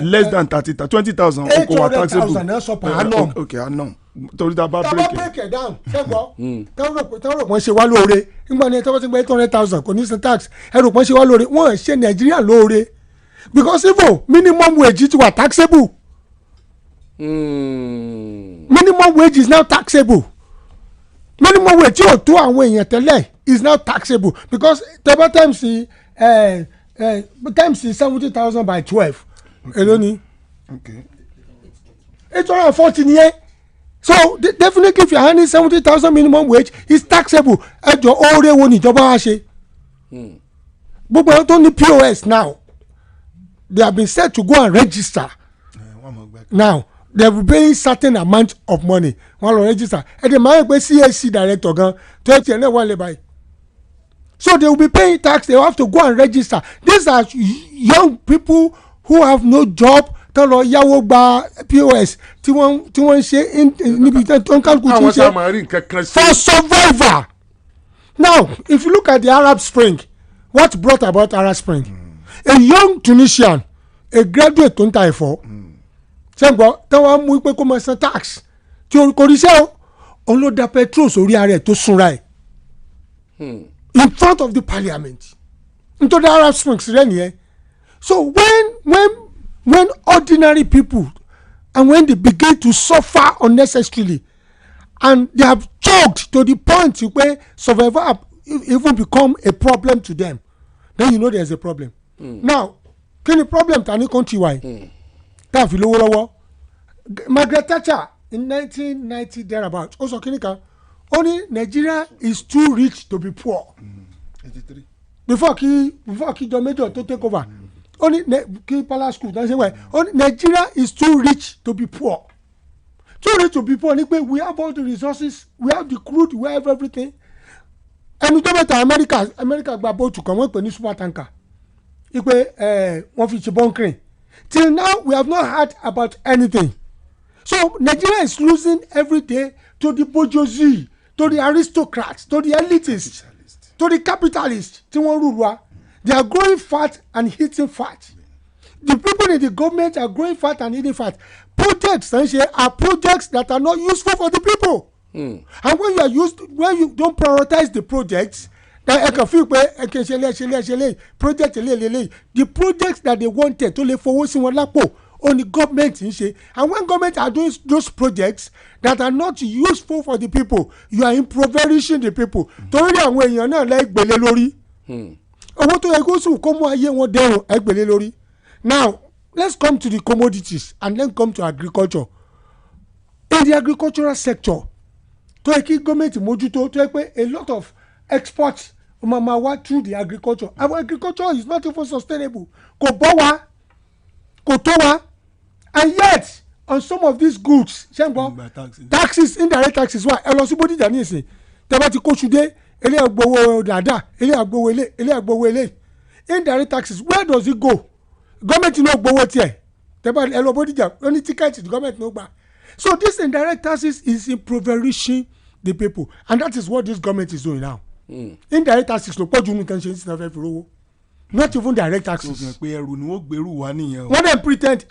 Speaker 1: less than 30,000 20,000 oko wa taxable
Speaker 3: 800,000 náà sọ per annum.
Speaker 1: Okay annum torí tá a bá
Speaker 3: break it down ṣẹ́gbọ́ táwọn wọ́n ṣe wá lóore nígbà ní ẹ̀tọ́ bá ti gba 800,000 kò ní san tax ẹ̀rù pọ́n ṣe wá lóore wọ́n ṣe Nàìjíríà lóore because even minimum wage ti wà taxable. Minimum wage is now taxable. Minimum wage tí o tó àwọn èèyàn tẹ́lẹ̀ is now taxable because tẹ́bá times 70,000 by 12 èló ni 840 nìyẹn So definitely if you are earning 70,000 minimum wage it's taxable. ẹjọ oore wo níjọba wa ṣe. gbogbo àwọn tó ní POS now they have been said to go and register. Now they will be paying certain amount of money wọn lọ register ẹ̀dẹ̀ máa ń pè CAC director gan 20 ẹ̀ náà wà lè báyìí. So they will be paying tax. They will have to go and register. These are young people who have no job. Tán lọ yáwó gba POS tí wọ́n ń ṣe níbi tó ń kálukú tí ń ṣe for survival. Now if you look at the Arab Spring, what brought about Arab Spring? A young Tunisian, a graduate tó ń ta ẹ̀fọ́ ṣẹ́gbọ́n tí wọ́n mú pé kó máa san tax tí kò rí sẹ́ o òun ló da petrol sórí ara ẹ̀ tó súnra ẹ̀. In front of the parliament into the Arab Springs rẹ nìyẹn. So when ordinary people and when they begin to suffer unnecessarily and they have choked to the point where survival even become a problem to them, then you know there's a problem. Now kí ni problem ta ní country wa yìí tá a fi lówó lọ́wọ́. Margaret Thatcher in 1990 thereabout ó sọ kí ni kan. Only Nigeria is too rich to be poor. 83. Before John Major to take over. Only kí Palace School dan say why. Only Nigeria is too rich to be poor. Too rich to be poor ni pé we have all the resources, we have the crude, we have everything. Ẹni tó mẹ́ta America gba bóòtù kan wọ́n pè ní super tanker. Ipe wọ́n fi ṣe bunkering. Till now we have not heard about anything. So Nigeria is losing every day to the bourgeoisie, to the aristocrats, to the elitists, to the capitalists tí wọ́n rule wa. They are growing fat and eating fat. The people in the government are growing fat and eating fat. Projects are projects that are not useful for the people. And when you don't prioritize the projects, then can feel project the projects that they wanted to lè fowó sí wọn lápò only government ń ṣe. And when government are doing those projects that are not useful for the people, you are impoverishing the people. Torí àwọn èèyàn náà lẹ́ gbélé lórí. Owó tó yẹ kó sùn kó mú ayé wọn dẹrùn ẹ gbélé lórí. Now let's come to the commodities and then come to agriculture. In the agricultural sector, tó yẹ kí government mójútó tó yẹ pé a lot of exports mama wa through the agriculture. Our agriculture is not even sustainable. Kò bọ́ wa, kò tó wa. And yet on some of these goods taxes indirect taxes wa ẹ lọ sí Bódìjà ní ìsìn tẹ́bá ti kó ṣùdé ilé àgbowó dàda ilé àgbowó ilé indirect taxes where does it go? Government no gbowó tiẹ̀ tẹ́bá ẹ lọ Bódìjà ó ní tíkẹ́ẹ̀tì government no gbà. So this indirect taxes is impoverishing the people and that is what this government is doing now. Indirect taxes ló pọ̀ jù nǹkan ṣe ní sinafẹ́ fi rówó. Not even direct taxes.
Speaker 1: pé ẹrù ni wọ́n gbèrú wa nìyẹn o.
Speaker 3: When they pretend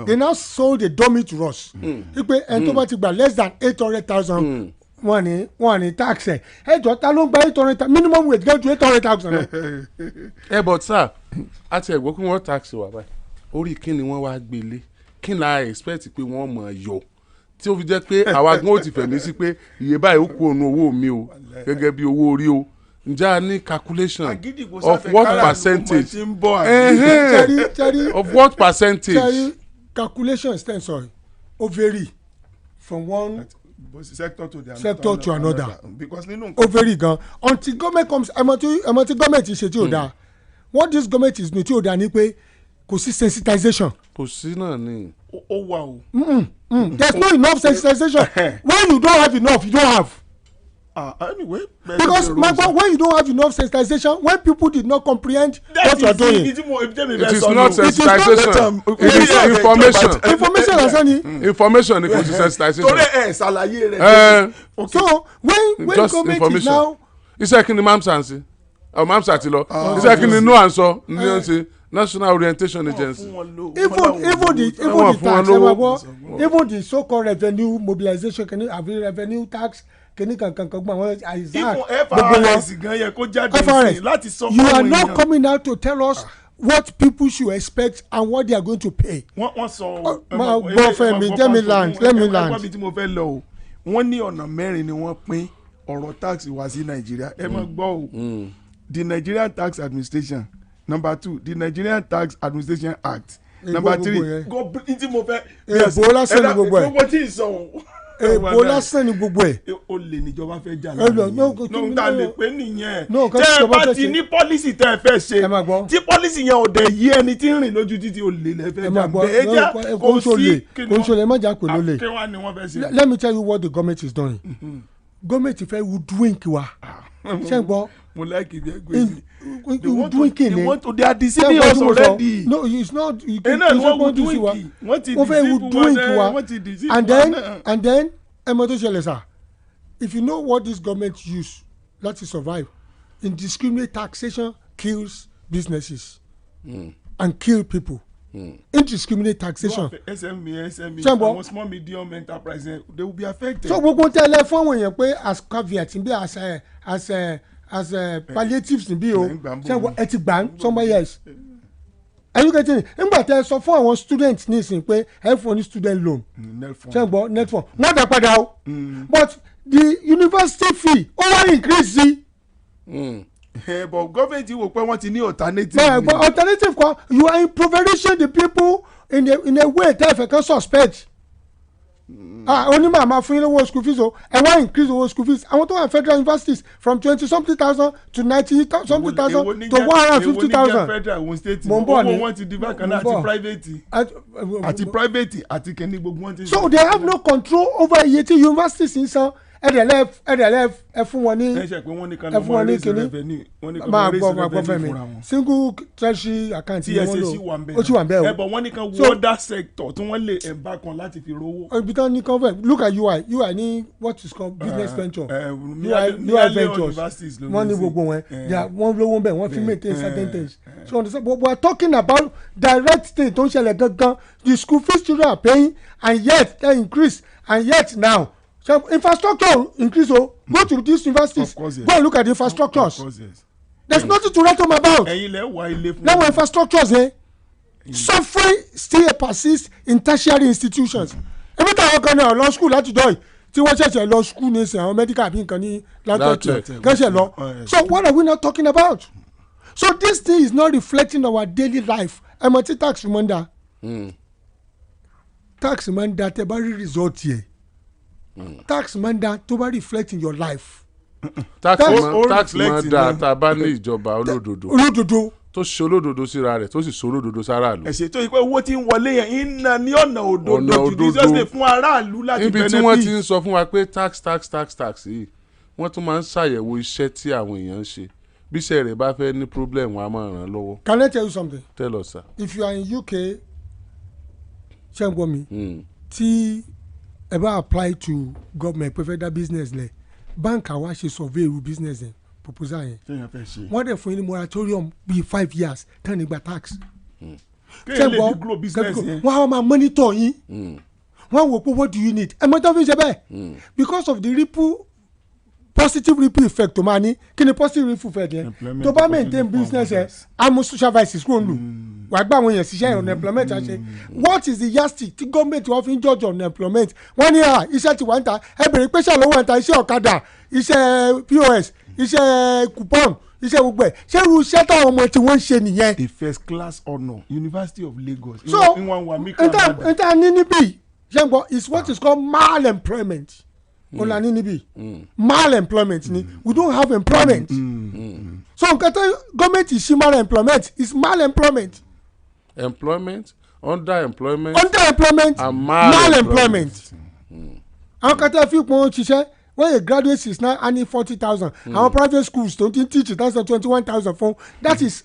Speaker 3: they now sold a dummy to us. Ipe ẹni tó bá ti gba less than 800,000 wọ́n ní tax ẹ̀. Ẹjọ́ ta ló ń gba 800,000 minimum wage get to 800,000.
Speaker 2: But sir àti ẹ̀gbọ́n kí wọ́n tax wà báyìí orí kí ni wọ́n wá gbélé kí ni a expect pé wọ́n mọ̀ yọ tí ó fi jẹ́ pé àwa gan ó ti fẹ̀mí sí pé iye báyìí ó kú òun owó mi o gẹ́gẹ́ bí owó orí o. Ǹjẹ́ a ní calculation of what percentage of what percentage.
Speaker 3: Calculations ten sorry ó vary from one sector to another
Speaker 1: because
Speaker 3: ó vary gan until government comes ẹmọ tí government ṣe tí ò dáa what this government is doing tí ò dáa ni pé kò sí sensitization.
Speaker 2: Kò sí náà ni.
Speaker 1: ó wà o.
Speaker 3: There's no enough sensitization when you don't have enough you don't have.
Speaker 1: Anyway,
Speaker 3: because when you don't have enough sensitization, when people did not comprehend what you are doing,
Speaker 2: it is not sensitization. It is information.
Speaker 3: Information lásán ni.
Speaker 2: Information ni kò sí sensitization.
Speaker 1: torí ṣàlàyé rẹ̀.
Speaker 3: So when government is now.
Speaker 2: Iṣẹ́ kí ni mamsa ń ṣe? Mamsa ti lọ. Iṣẹ́ kí ni NOAA ń sọ? Ní ó ń ṣe National Orientation Agency.
Speaker 3: Even the so-called revenue mobilization revenue tax. You are not coming out to tell us what people should expect and what they are going to pay. Let me land.
Speaker 1: Wọ́n ní ọ̀nà mẹ́rin ni wọ́n pín ọ̀rọ̀ tax wá sí Nàìjíríà. Ẹ máa gbọ́ o. The Nigerian Tax Administration. Number 2, the Nigerian Tax Administration Act. number 3 go ntí mo fẹ́.
Speaker 3: èbó lásán ni gbogbo ẹ̀.
Speaker 1: gbogbo tí ì sọ o.
Speaker 3: èbó lásán ni gbogbo ẹ̀.
Speaker 1: o lè níjọba fẹ́ jà láàrin no ta lè pé nìyẹn. tẹ́ ẹ bá ti ní pọ́lísì tẹ́ ẹ fẹ́ ṣe tí pọ́lísì yẹn ò dẹ̀ yí ẹni tí ń rìn lójú títí o lè lẹ́fẹ̀ẹ́ jà bẹ́ẹ̀ jà kò sí
Speaker 3: kòńsólè má jà pé ló lè.
Speaker 1: kéwàá ni wọ́n fẹ́ ṣe.
Speaker 3: let me tell you what the government is doing. Government fẹ́ woodwink wa. ṣé n gbọ́.
Speaker 1: mo like ibi ẹgbẹ́ mi.
Speaker 3: woodwinking ni.
Speaker 1: they are deceiving us already.
Speaker 3: no it's not.
Speaker 1: wọ́n ti
Speaker 3: woodwink wa. and then ẹ mọ̀ tó ṣẹlẹ̀ sá. if you know what this government use láti survive, indiscriminate taxation kills businesses and kill people. Indiscriminate taxation.
Speaker 1: SME àwọn small medium enterprises they will be affected.
Speaker 3: so gbogbo tẹ́lẹ̀ fún àwọn èèyàn pé as caveat bí as palliatives bí o ṣẹ́gun ẹ ti gbà somebody else. educating nígbà tẹ́ sọ fún àwọn students nísìnyí pé ẹ fún ní student loan ṣẹ́gun net fund wọ́n dá padà o but the university fee ó wá increase sí.
Speaker 1: But government wò pé wọ́n ti ní alternative.
Speaker 3: But alternative kan you are impoverishing the people in a way tẹ́ ẹ fẹ́ kan suspect. Onímọ̀ àmà fún yín lówó school fees o ẹ wá increase owó school fees àwọn tó wà federal universities from 20-something thousand to 90-something thousand to 150,000.
Speaker 1: mo ń bọ̀ ní wọ́n ti di bákan náà àti private àti kẹ́ni gbogbo wọn ti.
Speaker 3: So they have no control over iye tí universities ń san ẹ̀dẹ̀lẹ̀ ẹ fún wọn ní kìíní máa gbọ́ fẹ́mi single treasury account ni wọ́n lò ó ti wà bẹ́ẹ̀ o.
Speaker 1: ẹ̀bọ̀ wọ́n ní kan water sector tí wọ́n lè ẹ̀bá kan láti fi rówó.
Speaker 3: ibi tán ní kan fẹ́ look at UI ní what is called business venture UI ventures wọ́n ní gbogbo wọn wọ́n lówó bẹ́ẹ̀ wọ́n fi maintain certain things so but we are talking about direct thing tó ń ṣẹlẹ̀ gangan the school fees children are paying and yet they increase and yet now. So infrastructure increase go to these universities go and look at the infrastructures there's nothing to write home about now infrastructures suffering still persist in tertiary institutions every time I go law school láti dọ̀ tí wọ́n ṣẹ̀ṣẹ̀ lọ school ní ìsìn àwọn medical àbí nǹkan ní látọ̀tì kẹ́sẹ̀ lọ so what are we not talking about so this thing is not reflecting our daily life ẹ mọ̀ tí tax máa ń da tax máa ń da tẹ́ bá rí result yẹ. Tax man da tó bá reflect in your life.
Speaker 2: tax man da tá a bá ní ìjọba olódodo tó ṣe olódodo síra rẹ̀ tó sì ṣe olódodo sáráàlú.
Speaker 1: ẹ ṣe tó yí pé owó tí ń wọlé yẹn ń na ní ọ̀nà òdodo judiciously fún aráàlú láti benefit.
Speaker 2: níbi tí wọ́n ti ń sọ fún wa pé tax yìí wọ́n tún máa ń ṣàyẹ̀wò iṣẹ́ tí àwọn èèyàn ń ṣe bí iṣẹ́ rẹ̀ bá fẹ́ ní problem wọn á máa ràn án lọ́wọ́.
Speaker 3: Can I tell you something?
Speaker 2: Tell us sir.
Speaker 3: If you are in UK ṣe ń gbọ́ mi tí ẹ bá apply to government pé fẹ́ dá business lẹ̀ bank àwa ṣe survey irú business yẹn proposal yẹn wọ́n dẹ̀ fún yín ní moratorium bíi 5 years tán nígbà tax ṣe gbọ́ wọ́n á máa monitor yín wọ́n wò pé what do you need ẹ mọ̀ tó fi ṣe bẹ́ẹ̀ because of the ripple positive ripple effect tó máa ní kí ni positive ripple effect yẹn tó bá maintain business yẹn amu social vices kúrò lù wàá gbà àwọn èèyàn ṣiṣẹ́ unemployment àṣẹ what is the yardstick tí gọ́ọ̀mẹ̀ntì wọ́n fi ń judge unemployment wọ́n ní iṣẹ́ tí wọ́n ń ta ẹ bèrè pé ṣàlówó ẹ̀ ń ta iṣẹ́ ọ̀kadà iṣẹ́ POS iṣẹ́ coupon iṣẹ́ gbogbo ẹ̀ ṣé irú iṣẹ́ táwọn ọmọ tí wọ́n ń ṣe nìyẹn.
Speaker 1: a first class honour University of Lagos.
Speaker 3: so n ta ní níbí ṣé n gbọ́ is what is called malemployment. Ọ̀la ní níbí malemployment ni we don't have employment. So nǹkan tó gọ́ọ̀mẹ̀ntì ṣí malemployment is malemployment.
Speaker 2: Employment, underemployment
Speaker 3: and malemployment. Àwọn kan tẹ́ fi pọ́n ṣiṣẹ́ when a graduate is now earning 40,000 àwọn private schools tó ti teach that's 21,000 fún that is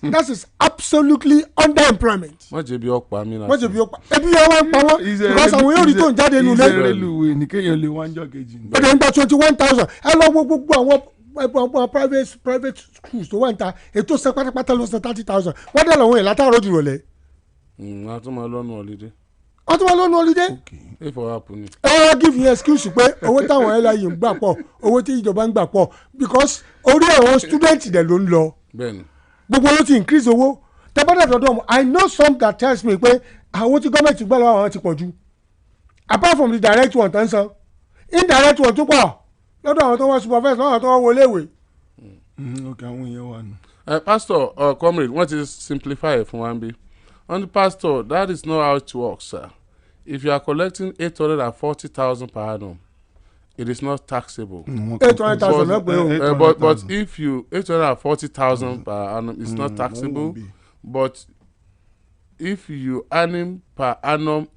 Speaker 3: absolutely underemployment.
Speaker 2: wọ́n jẹ́ bí ọ̀pá mi náà.
Speaker 3: wọ́n jẹ́ bí ọ̀pá ebi yẹn wọ́n pa wọ́n because àwọn yóò rí tó ń jáde nù lẹ́yìn.
Speaker 1: ìṣẹ̀rẹ̀lùwẹ̀ ní kéèyàn lè wá ń jọ kejì.
Speaker 3: ó dẹ̀ ń gba 21,000 ẹ lọ wo gbogbo àwọn private schools tó wà ń ta ètò san pátápátá lọ san 30,000 wọ́n dẹ̀ lọ́wọ́ yẹn látàrọ̀ jù rọ̀lẹ́.
Speaker 2: a tún máa lọ́nu holiday.
Speaker 3: wọ́n tún máa lọ́nu holiday.
Speaker 2: if o happen ni.
Speaker 3: ẹ wá give you excuse pé owó táwọn LIU ń gbà pọ̀ owó tí ìjọba ń gbà pọ̀ because orí àwọn student dẹ̀ ló ń lọ.
Speaker 2: bẹ́ẹ̀ni.
Speaker 3: gbogbo ló ti increase owó tẹ́bọ́dà dọ̀dọ̀ I know some that tells me pé àwọn tí gọ́ọ̀mẹ̀ntì gbà lọ́wọ́ àwọn ti pọ̀ jù apart from the direct one tán san indirect one tó pọ̀ lọ́dọ̀ àwọn tó wọ́n supervise lọ́dọ̀ àwọn tó wọ́n wọlé ìwé.
Speaker 1: ok àwọn èèyàn wà nù.
Speaker 2: pastor comrade wọ́n ti simplify ẹ̀ fún wa ń bí On the pastor, that is not how it works, sir. If you are collecting 840,000 per annum, it is not taxable.
Speaker 3: 800,000.
Speaker 2: But if you 840,000 per annum, it's not taxable. But if you earning per annum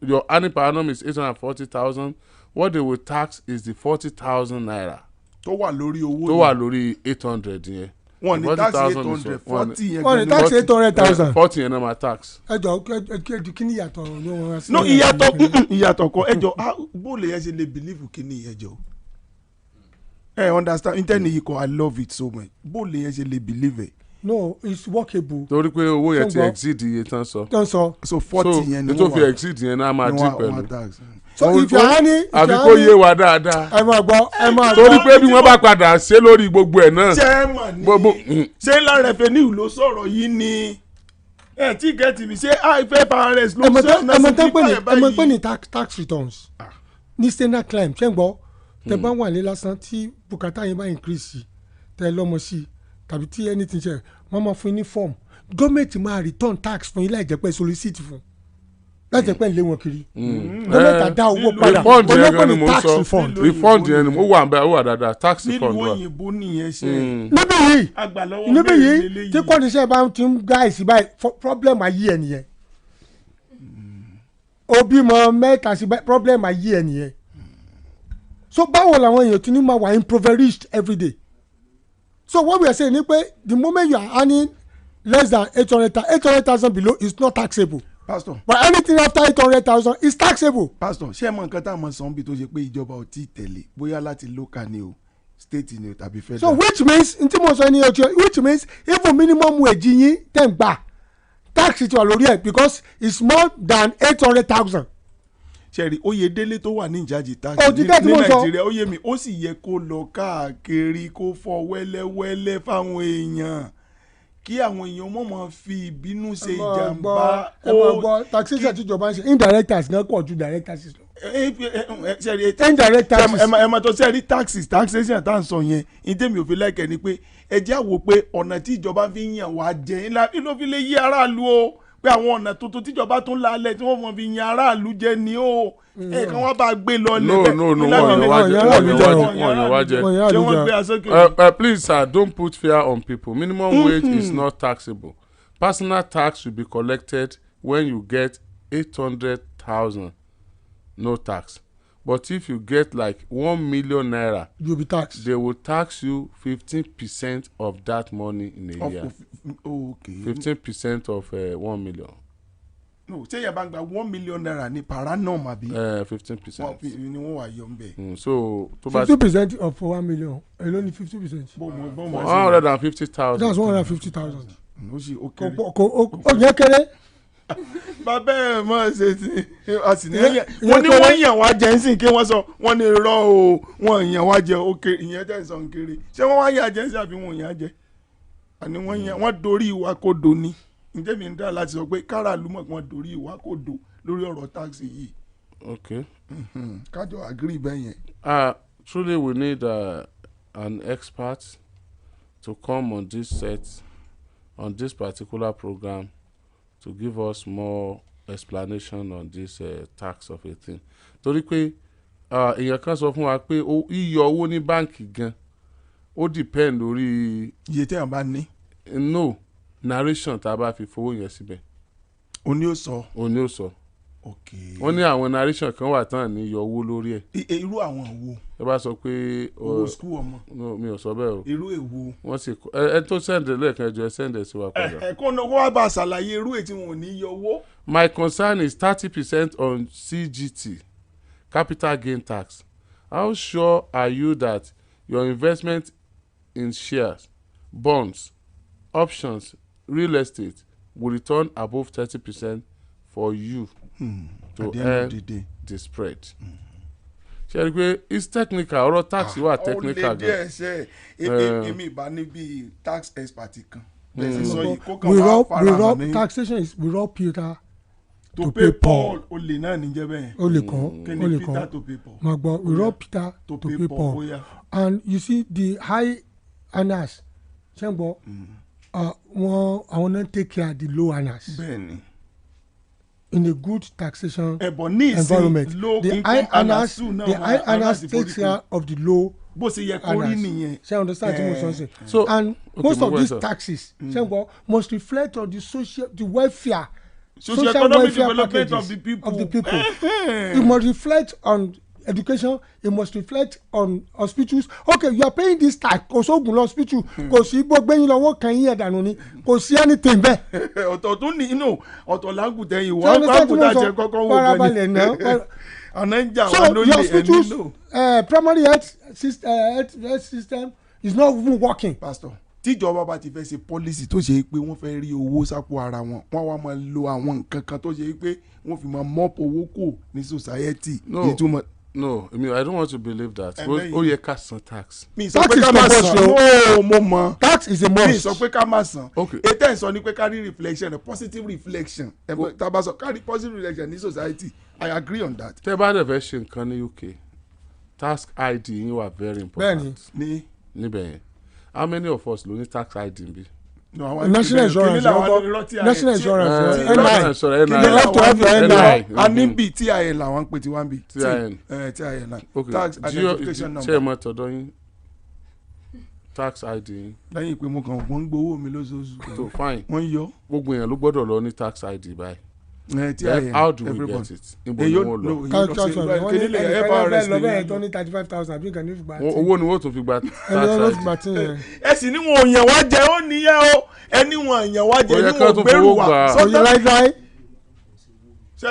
Speaker 2: your earning per annum is 840,000, what they will tax is the 40,000 naira.
Speaker 1: tó wà lórí owó
Speaker 2: tó wà lórí 800 yẹn.
Speaker 1: wọ́n ní tax 800 40 yẹn.
Speaker 3: wọ́n ní tax 800,000.
Speaker 2: 40 yẹn náà máa tax.
Speaker 3: ẹjọ kí ni ìyàtọ̀ ló wọn sí.
Speaker 1: no ìyàtọ̀ kọ ẹjọ bóòlù yẹn ṣe lè believe kí ni ẹjọ understand internet yìí kọ I love it so much bóòlù yẹn ṣe lè believe it.
Speaker 3: No, it's workable.
Speaker 2: torí pé owó yẹn ti exceed iye tán sọ.
Speaker 1: so 40 yẹn ni
Speaker 2: wọ́n wà. tó fi exceed yẹn náà máa dín pẹ̀lú.
Speaker 3: so if you are any.
Speaker 2: àfi kó yé wa dáadáa.
Speaker 3: ẹ máa gbọ́.
Speaker 2: torí pé bí wọ́n bá padà ṣe lórí gbogbo ẹ̀ náà.
Speaker 1: ṣé lára revenue ló sọ̀rọ̀ yìí ni ẹ tí gẹ̀ẹ́tì mi ṣé IFRS ló ṣe ọ̀nà sí fífà ẹ̀ báyìí.
Speaker 3: ẹ mọ̀ pé ní tax returns ní standard climb ṣé ń gbọ́ tẹ bá wà ní lásán tí bùkátà yẹn bá increase tẹ lọ́mọ sí tàbí tí anything ṣe wọ́n máa fún yín ní form gọ́ọ̀mẹ̀ntì máa return tax fún yín láì jẹ́ pé solicit fún láì jẹ́ pé lé wọn kiri gọ́ọ̀mẹ̀ntì àdá owó padà
Speaker 2: olóko ní tax refund. refund yẹn ni mo wà nbẹ ó wà dáadáa tax refund
Speaker 1: wa. nílùú òyìnbó nìyẹn ṣe.
Speaker 3: níbí yìí tí kọ́ndíṣẹ́ bá ti ń gá ìsì báyìí problem ayé ẹ̀ nìyẹn òbí mọ mẹ́ta sí problem ayé ẹ̀ nìyẹn so báwo làwọn èèyàn ti ní máa wà impoverished every day. So what we are saying is the moment you are earning less than 800,000 below is not taxable.
Speaker 1: Pastor.
Speaker 3: But anything after 800,000 is taxable.
Speaker 1: Pastor, ṣé ẹ mọ nǹkan tá a mọ sàn bí tó ṣe pé ìjọba ò tí ì tẹ̀lé bóyá láti local ni o state ni o tàbí federal.
Speaker 3: So which means n tí mo sọ ní ọjọ́ which means even minimum wage yín tẹ̀ ń gbà tax ti wà lórí ẹ̀ because it's more than 800,000.
Speaker 1: Ṣẹ̀rí Oyèdélé tó wà ní ìjájì tax ní Nàìjíríà ó yé mi ó sì yẹ kó lọ káàkiri kó fọ wẹ́lẹ́wẹ́lẹ́ fáwọn èèyàn kí àwọn èèyàn mọ̀ fi ìbínú ṣe ìjàmbá.
Speaker 3: ẹ máa gbọ́ taxation tíjọba ń ṣe indirect tax náà pọ̀ ju direct taxes lọ. indirect taxes.
Speaker 1: ẹ máa tó sẹ́ẹ̀rí taxation tá à ń sọ yẹn ní tèmi ò fi láìkẹ́ ni pé ẹ jẹ́ àwò pé ọ̀nà tí ìjọba fi yàn wá jẹ ńlá ló fi lè yí aráàlú o pé àwọn ọ̀nà tuntun tíjọba tún lálẹ́ tí wọ́n mọ̀ fi yan aráàlú jẹ ni ó kan wọ́n bá gbé lọ lẹ́bẹ̀.
Speaker 2: no wọ́n wájẹ. Please sir, don't put fear on people. Minimum wage is not taxable. Personal tax will be collected when you get 800,000, no tax. But if you get like 1 million naira,
Speaker 3: you'll be taxed.
Speaker 2: They will tax you 15% of that money in a year.
Speaker 1: Okay.
Speaker 2: 15% of 1 million.
Speaker 1: No, say yẹn bá gba 1 million naira ní per annum àbí.
Speaker 2: 15%.
Speaker 1: ni wọ́n wà yọ nbẹ.
Speaker 2: So
Speaker 3: 50% of 1 million. Èló ni 50%.
Speaker 2: 150,000.
Speaker 3: That's 150,000.
Speaker 1: ó sì ó kéré.
Speaker 3: ó yẹ kéré.
Speaker 1: bàbá ẹ̀ mọ̀ ṣe ti wọ́n ní wọ́n yàn wá jẹ́ nsìn kí wọ́n sọ wọ́n ní rọ́ o wọ́n yàn wá jẹ́ ó kéré ìyẹn tẹ̀ sọ̀ ń kéré ṣé wọ́n wá yàn jẹ́ nsìn àbí wọ́n yàn jẹ́ àní wọ́n dorí ìwà kó do ni ǹjẹ́ mi ń dá láti sọ pé káràlú mọ̀ kí wọ́n dorí ìwà kó do lórí ọ̀rọ̀ táàsì yìí.
Speaker 2: Okay.
Speaker 1: kájọ agree bẹ́ẹ̀ yẹn.
Speaker 2: Truly we need an expert to come on this set on this particular program to give us more explanation on this tax of a thing. Torí pé èèyàn kan sọ fún wa pé yíyọ owó ní báǹkì gan ó depend lórí.
Speaker 1: iye tí a bá ní.
Speaker 2: No narration tá a bá fi fowó yẹn síbẹ̀.
Speaker 1: òní ó sọ.
Speaker 2: òní ó sọ.
Speaker 1: Okay.
Speaker 2: wọ́n ní àwọn narration kan wà tán ní yọ owó lórí ẹ̀.
Speaker 1: irú àwọn wo.
Speaker 2: ẹ bá sọ pé.
Speaker 1: owó school ọmọ.
Speaker 2: no mi ò sọ bẹ́ẹ̀ o.
Speaker 1: irú èwo.
Speaker 2: wọ́n sì ẹ tó sẹ́ǹdẹ̀ lẹ́ẹ̀kan ẹjọ́ ẹ sẹ́ǹdẹ̀ sí wa padà.
Speaker 1: kó wá bá a ṣàlàyé irú èyí tí wọn ò ní yọ owó.
Speaker 2: My concern is 30% on CGT, capital gain tax. How sure are you that your investment in shares, bonds, options, real estate will return above 30% for you to earn the spread? Ṣé rí pé it's technical ọ̀rọ̀ tax wà technical gan.
Speaker 1: ó lè díẹ̀ ṣe èmi ìbá níbi tax expert kan.
Speaker 3: Taxation is we rob Peter
Speaker 1: to pay Paul. olè náà níjẹ́ bẹ́ẹ̀.
Speaker 3: olè kan ma gbọ́ we rob Peter to pay Paul. And you see the high earners ṣe ń gbọ́ àwọn náà take care of the low earners.
Speaker 1: bẹ́ẹ̀ni.
Speaker 3: In a good taxation
Speaker 1: environment.
Speaker 3: The high earners take care of the low
Speaker 1: bó ṣe yẹ kó rí nìyẹn.
Speaker 3: ṣe understand tí mo sọ ṣe. So and most of these taxes must reflect on the welfare.
Speaker 1: Socio-economic development of the people.
Speaker 3: It must reflect on education. It must reflect on hospitals. Okay, you are paying this tax. Kò sóògùn lọ hospital. Kò sí gbogbo ẹyin lọ́wọ́ kan yín ẹ̀dànù ni. Kò sí anything bẹ́ẹ̀.
Speaker 1: ọ̀tọ̀ tó ní inú ọ̀tọ̀ lágùtẹ̀ yìí wọ́n lágùtẹ̀ jẹ́ kọ́kọ́ wò
Speaker 3: farabalẹ̀ náà.
Speaker 1: ọ̀nà ń jà wà lórí ẹni lò.
Speaker 3: Primary health system is not even working.
Speaker 1: Pastor, tíjọba bá ti fẹ́ ṣe policy tó ṣe pé wọ́n fẹ́ rí owó sápò ara wọn wọ́n wá máa lo àwọn nǹkan kan tó ṣe pé wọ́n fi máa mop owó kù ní society.
Speaker 2: No, I mean, I don't want to believe that. Ó yẹ ká san tax.
Speaker 1: Mi sọ pé ká máa san. No, mo mọ̀.
Speaker 3: Tax is a must.
Speaker 1: Mi sọ pé ká máa san.
Speaker 2: Okay.
Speaker 1: Ètò ẹ̀ sọ ni pé ká rí reflection, a positive reflection. Tàbá sọ ká rí positive reflection ní society. I agree on that.
Speaker 2: Tẹ́ bá dẹ̀ fẹ́ ṣe nǹkan ní UK, tax ID yín wà very important.
Speaker 1: Bẹ́ẹ̀ni.
Speaker 2: Níbẹ̀ yẹn. How many of us ló ní tax ID bí?
Speaker 3: National insurance national insurance NI
Speaker 2: you have to have your NI.
Speaker 1: a ní bí TIN làwọn ń pè tí wọ́n ń bí. TIN tax identification number.
Speaker 2: ṣé ẹ mọ tọ̀dọ̀ yín tax ID yín.
Speaker 1: lẹ́yìn pé mo kàn wọ́n ń gbowó mi lóṣooṣù.
Speaker 2: so fine
Speaker 1: wọ́n yọ.
Speaker 2: gbogbo èèyàn ló gbọ́dọ̀ lọ ní tax ID báyìí.
Speaker 1: TIN
Speaker 2: how do we get it? ibo ni wọ́n lọ. owó ni wọ́n tún fi gba tax ID.
Speaker 1: ẹ sì ní wọn ò yàn wá jẹ ó níyẹn o ẹni wọn yàn wá jẹ ní wọn gbèrú wa.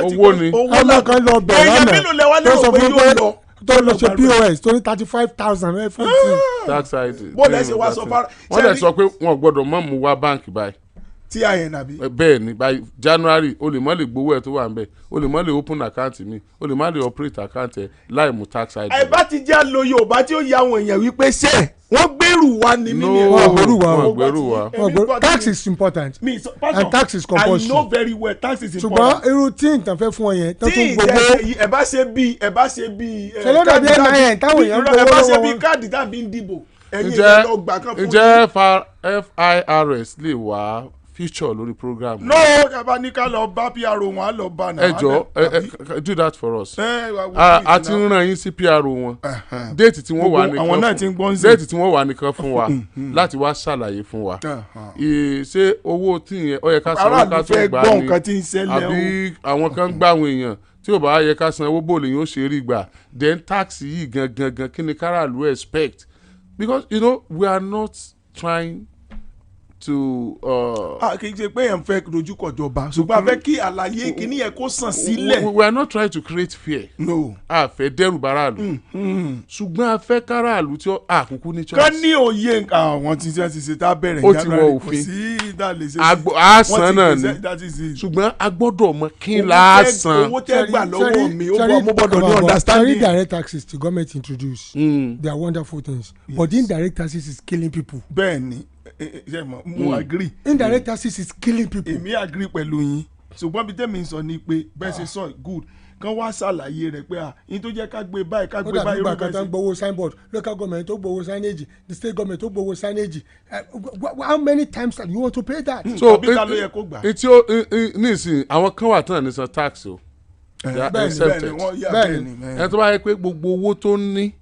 Speaker 2: owó ni.
Speaker 3: ọmọ kan lọ bẹ̀rẹ̀ lánàá tó sọ fún pé tó lọ ṣe POS tó ní 35,000 everything.
Speaker 2: tax ID.
Speaker 1: bó lẹ ṣe wá sọ fara.
Speaker 2: wọ́n lè sọ pé wọn gbọ́dọ̀ mọ̀ mú wá báǹkì báyìí.
Speaker 1: TIN àbí.
Speaker 2: bẹ́ẹ̀ ni by January o lè má lè gbowó ẹ̀ tó wà nbẹ̀ o lè má lè open account mi o lè má lè operate account ẹ̀ láì mú tax ID.
Speaker 1: àìbá ti jẹ́ lo Yorùbá tí ó yà àwọn èèyàn wípé ṣé wọ́n gbèrú wa ní mí ni.
Speaker 2: wọ́n gbèrú wa.
Speaker 3: tax is important and tax is compulsory.
Speaker 1: I know very well tax is
Speaker 3: ṣùgbọ́n
Speaker 1: important.
Speaker 3: irú tí nǹkan fẹ́ fún ọ yẹn tó tún gbogbo.
Speaker 1: tí ẹ bá ṣe bí
Speaker 3: ṣẹlẹ́dà bí NIN táwọn èèyàn ń gbowó lọ́wọ́.
Speaker 1: ẹ bá ṣe bí káàdì tàbí ń dìbò ẹ̀yin ẹ̀ lọ gbà kan fún mi.
Speaker 2: ǹjẹ́ FIRS lè wá feature lórí program.
Speaker 1: no yaba ní ká lọ bá PRO wọn á lọ bá náà.
Speaker 2: ẹ jọ do that for us. a ti ń ràn yín sí PRO wọn déètì tí wọ́n wà nìkan
Speaker 1: àwọn náà ti ń gbọ́n sí.
Speaker 2: déètì tí wọ́n wà nìkan fún wa láti wá ṣàlàyé fún wa. ṣé owó tí yẹn ó yẹ ká san owó ká tó gbà ní àbí àwọn kan gbà àwọn èèyàn tí ò bá yẹ ká san owó bòlè yóò ṣe rí gbà then tax yìí gangan kí ni káràlú expect because you know we are not trying to.
Speaker 1: kì í ṣe pé èèyàn fẹ́ dojú kọ jọba ṣùgbọ́n a fẹ́ kí àlàyé kìíní yẹn kó sàn sílẹ̀.
Speaker 2: we are not trying to create fear.
Speaker 1: no.
Speaker 2: a fẹ́ dẹ́rù baraàlú. ṣùgbọ́n a fẹ́ káràlú tí àkókò ní choice.
Speaker 1: ká ní òye àwọn tí wọ́n ti ṣe tá a bẹ̀rẹ̀
Speaker 2: ó ti wọ òfin a san náà ni ṣùgbọ́n a gbọ́dọ̀ mọ kí n la san.
Speaker 1: owó tẹ́ gbà lọ́wọ́ mi mo gbọ́dọ̀ ní understanding.
Speaker 3: direct taxes the government introduce they are wonderful things but the indirect taxes is killing people.
Speaker 1: bẹ́ẹ̀ni mo agree.
Speaker 3: indirect taxes is killing people.
Speaker 1: èmi agree pẹ̀lú yín ṣùgbọ́n bí tẹ́mi sọ ni pé bẹ́ẹ̀ ṣe sọ good kan wá ṣàlàyé rẹ̀ pé yín tó jẹ́ ká gbé báyìí ká gbé báyìí.
Speaker 3: ó dàbí ìgbà kan tó ń gbowó signboard local government tó gbowó signage the state government tó gbowó signage how many times do you want to pay that.
Speaker 2: so etí ó nísìnyí àwọn kan wà tán ní san tax o.
Speaker 1: bẹ́ẹ̀ni
Speaker 2: ẹ tó bá yẹ pé gbogbo owó tó ní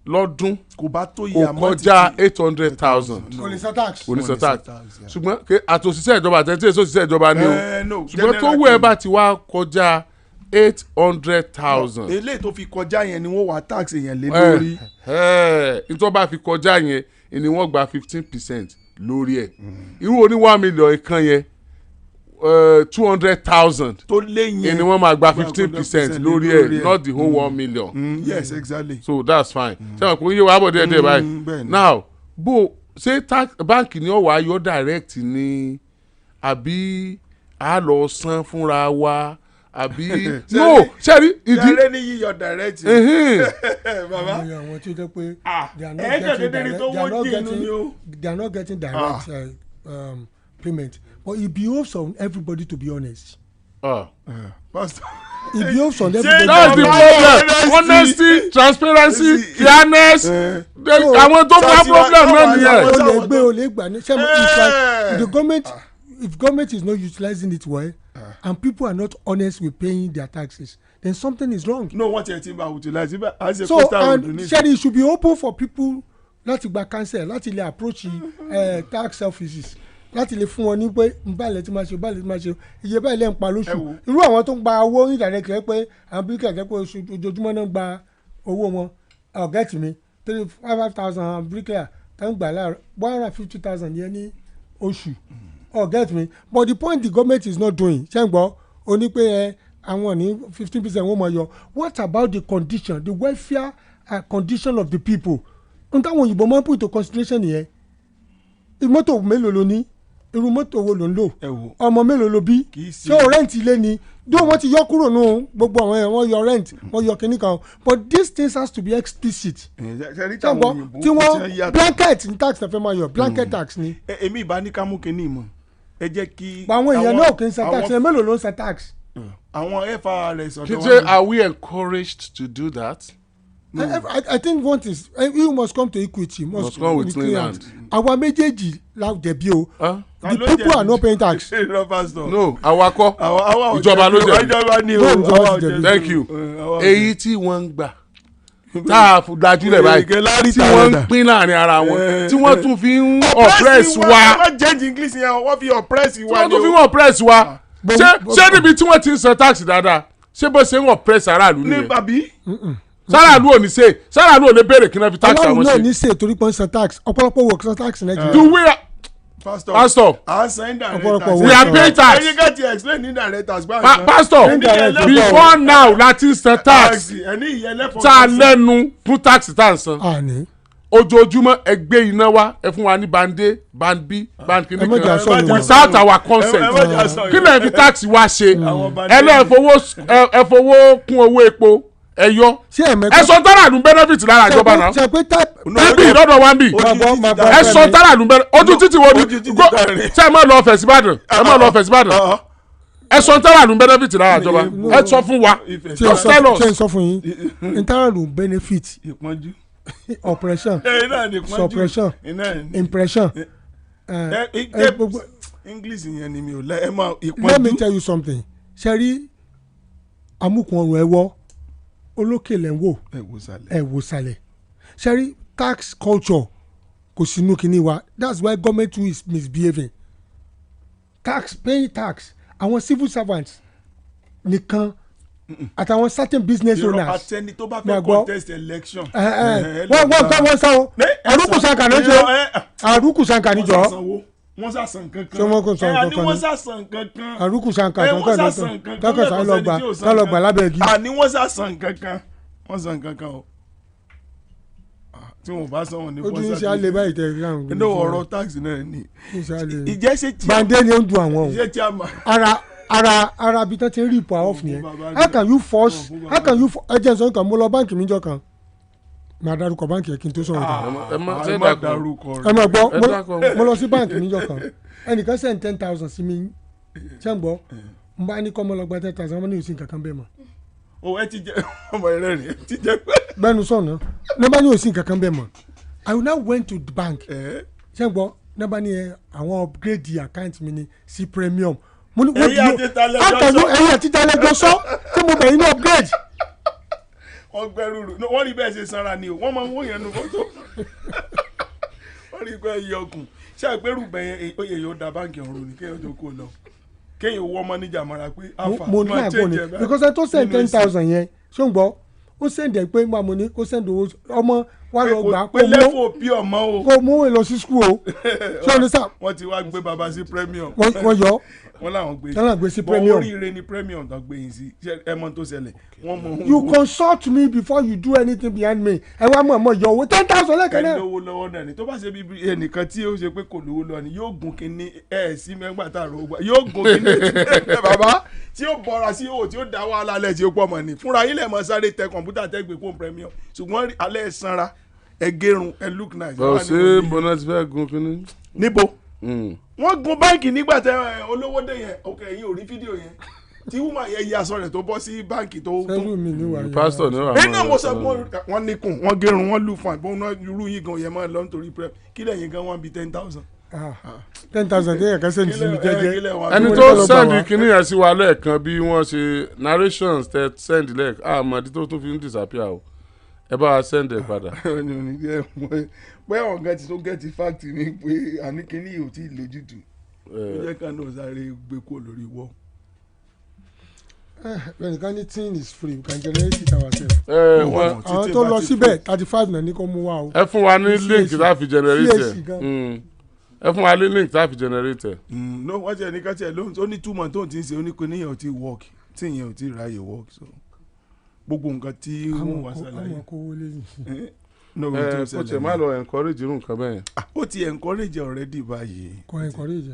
Speaker 2: lọ́dún
Speaker 1: kò bá tó
Speaker 2: yẹ àmọ́ kọjá 800,000
Speaker 3: kò ní san tax
Speaker 2: ṣùgbọ́n àtòṣìṣẹ́ ìjọba àtẹ̀tẹ̀ òṣìṣẹ́ ìjọba ni o ṣùgbọ́n tó wù ẹ́ bá ti wá kọjá 800,000.
Speaker 1: eléyìí tó fi kọjá yẹn ni wọ́n wá tax yẹn lé lórí.
Speaker 2: nítorí bá fi kọjá yẹn ni wọ́n gba 15% lórí ẹ̀ irú oní 1 million kan yẹn 200,000
Speaker 1: tó léyìn
Speaker 2: ni wọ́n máa gba 15% lórí ẹ̀ not the whole 1 million.
Speaker 1: Yes, exactly.
Speaker 2: So that's fine. ṣé wọn kò yé wa bọ̀ díẹ̀ báyìí. Now bó ṣé báńkì ni ó wàá yọ direct ni àbí a lọ san fúnra wa àbí no ṣẹ́rí ìdí.
Speaker 1: yàrá ni yíyọ direct. baba
Speaker 3: àwọn tí ó jẹ́ pé they are not getting direct payment but it behoves on everybody to be honest.
Speaker 1: Pastor.
Speaker 3: If you son
Speaker 2: that's the problem. Honesty, transparency, fairness. Àwọn tó bá problem náà nìyẹn.
Speaker 3: o lè gbà ní sẹ́mu if government is not utilizing it well and people are not honest with paying their taxes then something is wrong.
Speaker 1: No, what you think about utilize as a
Speaker 3: so and
Speaker 1: donation.
Speaker 3: it should be open for people láti gba counsel láti lè approach tax offices láti lè fún wọn ní pé báyìí tí máa ṣe iye báyìí lè ń pa lóṣù irú àwọn tó ń gba owó indirect rẹ pé àwọn bíríkà jẹ́ pé ojoojúmọ́ náà ń gba owó wọn ọ̀gẹ́tì mi 5,000 bíríkà tó ń gbà láàárọ̀ 150,000 yẹn ní oṣù ọ̀gẹ́tì mi but the point the government is not doing ṣé ń gbọ́ o ní pé àwọn ní 15% wọ́n mọ̀ yọ what about the condition the welfare condition of the people n táwọn òyìnbó máa ń put into consideration nìyẹn mọ́tò mélòó ló ní irú mọ́tò wo ló ń lò ọmọ mélòó ló bí ṣé o rent ilé ni dó wọ́n ti yọ kúrò nù gbogbo àwọn yẹn wọ́n yọ rent wọ́n yọ kíní kan but these things has to be explicit ṣàgbọ́ tí wọ́n blanket ní tax fẹ́ máa yọ blanket tax ni.
Speaker 1: èmi ìbá ní ká mú kíní mọ́ ẹ jẹ́ kí.
Speaker 3: àwọn èèyàn náà kì í san tax ẹ mélòó ló ń san tax.
Speaker 1: àwọn FRS ọ̀dọ́
Speaker 2: wọn. are we encouraged to do that?
Speaker 3: I think one is you must come to equity
Speaker 2: must come with clean hand.
Speaker 3: Àwa méjèèjì la jẹ̀bi o the people are not paying tax.
Speaker 2: no awakọ ìjọba ló jẹ̀bi thank you èyí tí wọ́n ń gbà tá a dájú rẹ̀ báyìí tí wọ́n ń pín láàrin ara wọn tí wọ́n tún fi ń oppress wa
Speaker 1: wọ́n jẹ́jì english yẹn wọ́n fi oppress wa ni o
Speaker 2: wọ́n tún fi ń oppress wa ṣé níbi tí wọ́n ti ń san tax dáadáa ṣé bó ṣe ń oppress aráàlú nìyẹn.
Speaker 1: ní bàbí.
Speaker 2: sáràlú ò ní ṣe sáràlú ò ní béèrè kí n fi tax àwọn ṣe.
Speaker 3: aláwọ̀ náà ní ṣe torí pé ń san tax ọ̀pọ̀lọpọ̀ wò san tax nàìjíríà.
Speaker 2: do we pastor we are paying tax.
Speaker 1: ẹyin ká ti explain indirect tax.
Speaker 2: pastor before now láti san tax tá a lẹ́nu fún tax tá a san ojoojúmọ́ ẹgbẹ́ iná wa ẹ fún wa ní band A band B band kìíní kan without our consent kí lè fi tax wa ṣe ẹ fowó kún owó epo ẹ yọ ẹ sọ tára àdùn benefit lára ìjọba náà níbi ìdọ́dọ̀ wa ń bì ẹ sọ tára àdùn benefit ojú títì wo ni ṣé ẹ má lọ ọ̀fẹ́ síbàdàn ẹ sọ tára àdùn benefit lára ìjọba ẹ sọ fún wa
Speaker 3: ṣé n sọ fún yín tára àdùn benefit operation suppression impression
Speaker 1: english yẹn ni mi ò lẹ ẹ máa ìpọ́njú.
Speaker 3: let me tell you something ṣe rí amúkùn ọrùn ẹ wọ́ olókè lẹ́ ń wò ẹ wò sàlẹ̀ ṣe rí tax culture kò sínú kínní wa that's why government is misbehaving paying tax àwọn civil servants nìkan àtàwọn certain business owners.
Speaker 1: àtẹni tó bá fẹ́ contest election.
Speaker 3: wọ́n sọ o àrùkù sanka ní jọ àrùkù sanka ní jọ.
Speaker 1: wọ́n sàsàn kankan.
Speaker 3: wọ́n
Speaker 1: sàsàn kankan.
Speaker 3: àrùkù sanka kankan tọkọsán lọgbà lábẹ́ igi.
Speaker 1: àní wọ́n sàsàn kankan wọ́n sàn kankan o. tí wọn bá sọ wọn ní
Speaker 3: ojú iṣẹ́ alẹ́ báyìí tẹ̀ ẹ́ káwọn.
Speaker 1: inú ọ̀rọ̀ tax náà ni. ìjẹ́sẹ̀ tí.
Speaker 3: bàndé ni ó ń dun àwọn o.
Speaker 1: ìjẹ́ tí a máa.
Speaker 3: ara bi tán ti ń rí ipò off nìyẹn how can you force ẹ jẹ́ sọ nǹkan mo lọ báǹkì mi jọ kan máa dárúkọ báǹkì yẹn kí n tó sọ̀rọ̀ kan
Speaker 2: ẹ má dárúkọ
Speaker 3: ẹ má gbọ́ mo lọ sí báǹkì mi jọ kan ẹnìkan send 10,000 sí mi ṣé ń gbọ́ n bá ní kọ́ mo lọ gba 10,000 ọmọ ní òsín kankan bẹ́ẹ̀ mọ́.
Speaker 1: o ẹ ti jẹ ọmọ rẹ rẹ ti jẹ pé.
Speaker 3: bẹ́ẹ̀ni sọ̀nà nígbà ní òsín kankan bẹ́ẹ̀ mọ́ I now went to the bank ṣé ń gbọ́ nígbà ní àwọn upgrade account mi ní sí premium mo ní wọ́n di o ẹ̀yin àti talẹ́jọ́ sọ tí mo bẹ̀rẹ̀ ní upgrade.
Speaker 1: wọ́n gbẹ́rù rù wọ́n rí bẹ́ẹ̀ ṣe sanra ni o wọ́n máa ń wó yẹn nu fọ́tò wọ́n rí pé ẹyẹ ọkùn ṣé àgbẹ̀rù bẹ̀yẹn oyè yóò da báńkì ọ̀run ni kéèyàn tó kó lọ kéèyàn wọ́ mọ́níjà mọ́ra pé alfa
Speaker 3: mo ní àgọ́ ni because ẹ tó send 10,000 yẹn ṣó ń gbọ́ ó send ẹ pé mo ní kó send owó ọmọ wa lọ gbà
Speaker 1: pé lẹ́fọ̀ bí ọmọ o
Speaker 3: kó mú lọ sí school o ṣé o ní sá.
Speaker 1: wọ́n ti wá gbé baba sí premium.
Speaker 3: wọ́n yọ
Speaker 1: wọ́n làwọn gbé sí
Speaker 3: premium.
Speaker 1: bọ́ oríire ni premium tó gbé yín sí ẹ mọ tó ṣẹlẹ̀ wọ́n mọ.
Speaker 3: you consult me before you do anything behind me ẹ wá mọ̀ yọ owó 10,000 lẹ́kẹ̀ẹ́ náà.
Speaker 1: ẹni lówó lọ́wọ́ náà ni tó bá ṣe bí ẹnìkan tí ó ṣe pé kò lówó lọ́wọ́ ni yóò gun kínní sí mẹ́gbà tá a rò gbà yóò gun kínní ẹ̀ bàbá tí ó bọ̀ra sí owó tí ó dá wàhálà alẹ́ tí ó pọ̀ mọ́ ni fúnra yín lẹ̀ mọ́ sáré tẹ kọ̀ǹpútà tẹ́ gbé fún premium ṣùgbọ́n alẹ́ sanra ẹ gẹrun ẹ look nice.
Speaker 2: ṣé bọ́nà ti fẹ́ gun kínní.
Speaker 1: níbo wọ́n gun báńkì nígbà tẹ olówó dé yẹn ok ẹ̀yin ò rí fídíò yẹn tí woman yẹ yí aṣọ rẹ̀ tó bọ́ sí báǹkì tó.
Speaker 3: sẹ́lú mi ní wàá
Speaker 2: pásítọ̀ ní wàá.
Speaker 1: ẹ náà mo sọ wọ́n níkùn wọ́n gẹrun wọ́n lù fún àgbọn náà irú yín gan yẹn máa lọ nítorí prep kí lẹ́yìn gan wọ́n bí 10,000.
Speaker 3: 10,000 kéèyàn kan sẹ́ni sí mi jẹ́jẹ́.
Speaker 2: ẹni tó sẹ́ndì kínní yẹn sí wa lẹ́ẹ̀kan bí wọ́n ṣe narrations tẹ sẹ́ndì lẹ́ẹ̀kan àmọ́dí tó tún fi ń disappear o ẹ bá wa sẹ́ndì ẹ̀ padà.
Speaker 1: bóyá wọn gẹ́tì tó gẹ́tì fact ni pé àníkíní yìí ò tí ì lójútùú ó jẹ́ ká náà sáré gbé kó lórí wọ́.
Speaker 3: when the kind of thing is free we can generate it ourselves. àwọn tó lọ síbẹ̀ 35 náà ní kó mú wa o.
Speaker 2: ẹ fún wa ní link tá a fi generate ẹ fún wa ní link tá a fi generate.
Speaker 1: no wọ́n ti ẹ̀ ní ká tiẹ̀ lóhùn ó ní 2 months tó ń ti ń ṣe oníkó níyẹn ò tí work tí ìyẹn ò tí ráyè work so gbogbo nǹkan tí wọ́n wá sálàyé.
Speaker 3: àwọn kò wọlé yìí.
Speaker 2: kò tẹ̀ má lọ encourage irú nǹkan bẹ́ẹ̀.
Speaker 1: ó ti encourage already báyìí.
Speaker 3: kò encourage.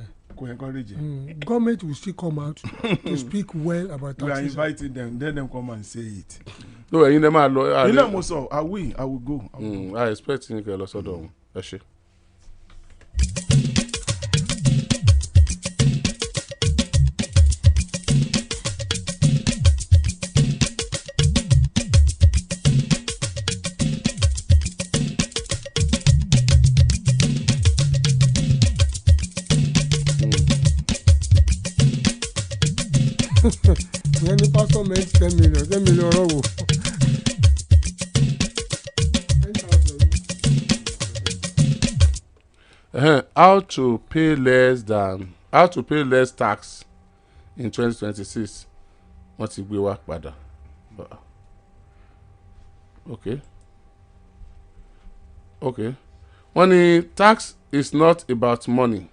Speaker 1: Government
Speaker 3: will still come out to speak well about taxes.
Speaker 1: We are inviting them, let them come and say it.
Speaker 2: No, ẹ̀yin lè máa lọ.
Speaker 1: You know mo sọ, I will go.
Speaker 2: I expect yín kẹ́ lọ sọ́dọ̀ wọn. Ẹ ṣé.
Speaker 3: ìyẹn ní pásítọ̀ mẹ́tì 10 million ọ̀rọ̀ wò.
Speaker 2: How to pay less tax in 2026 wọ́n ti gbé wá padà. Okay. Wọ́n ní tax is not about money.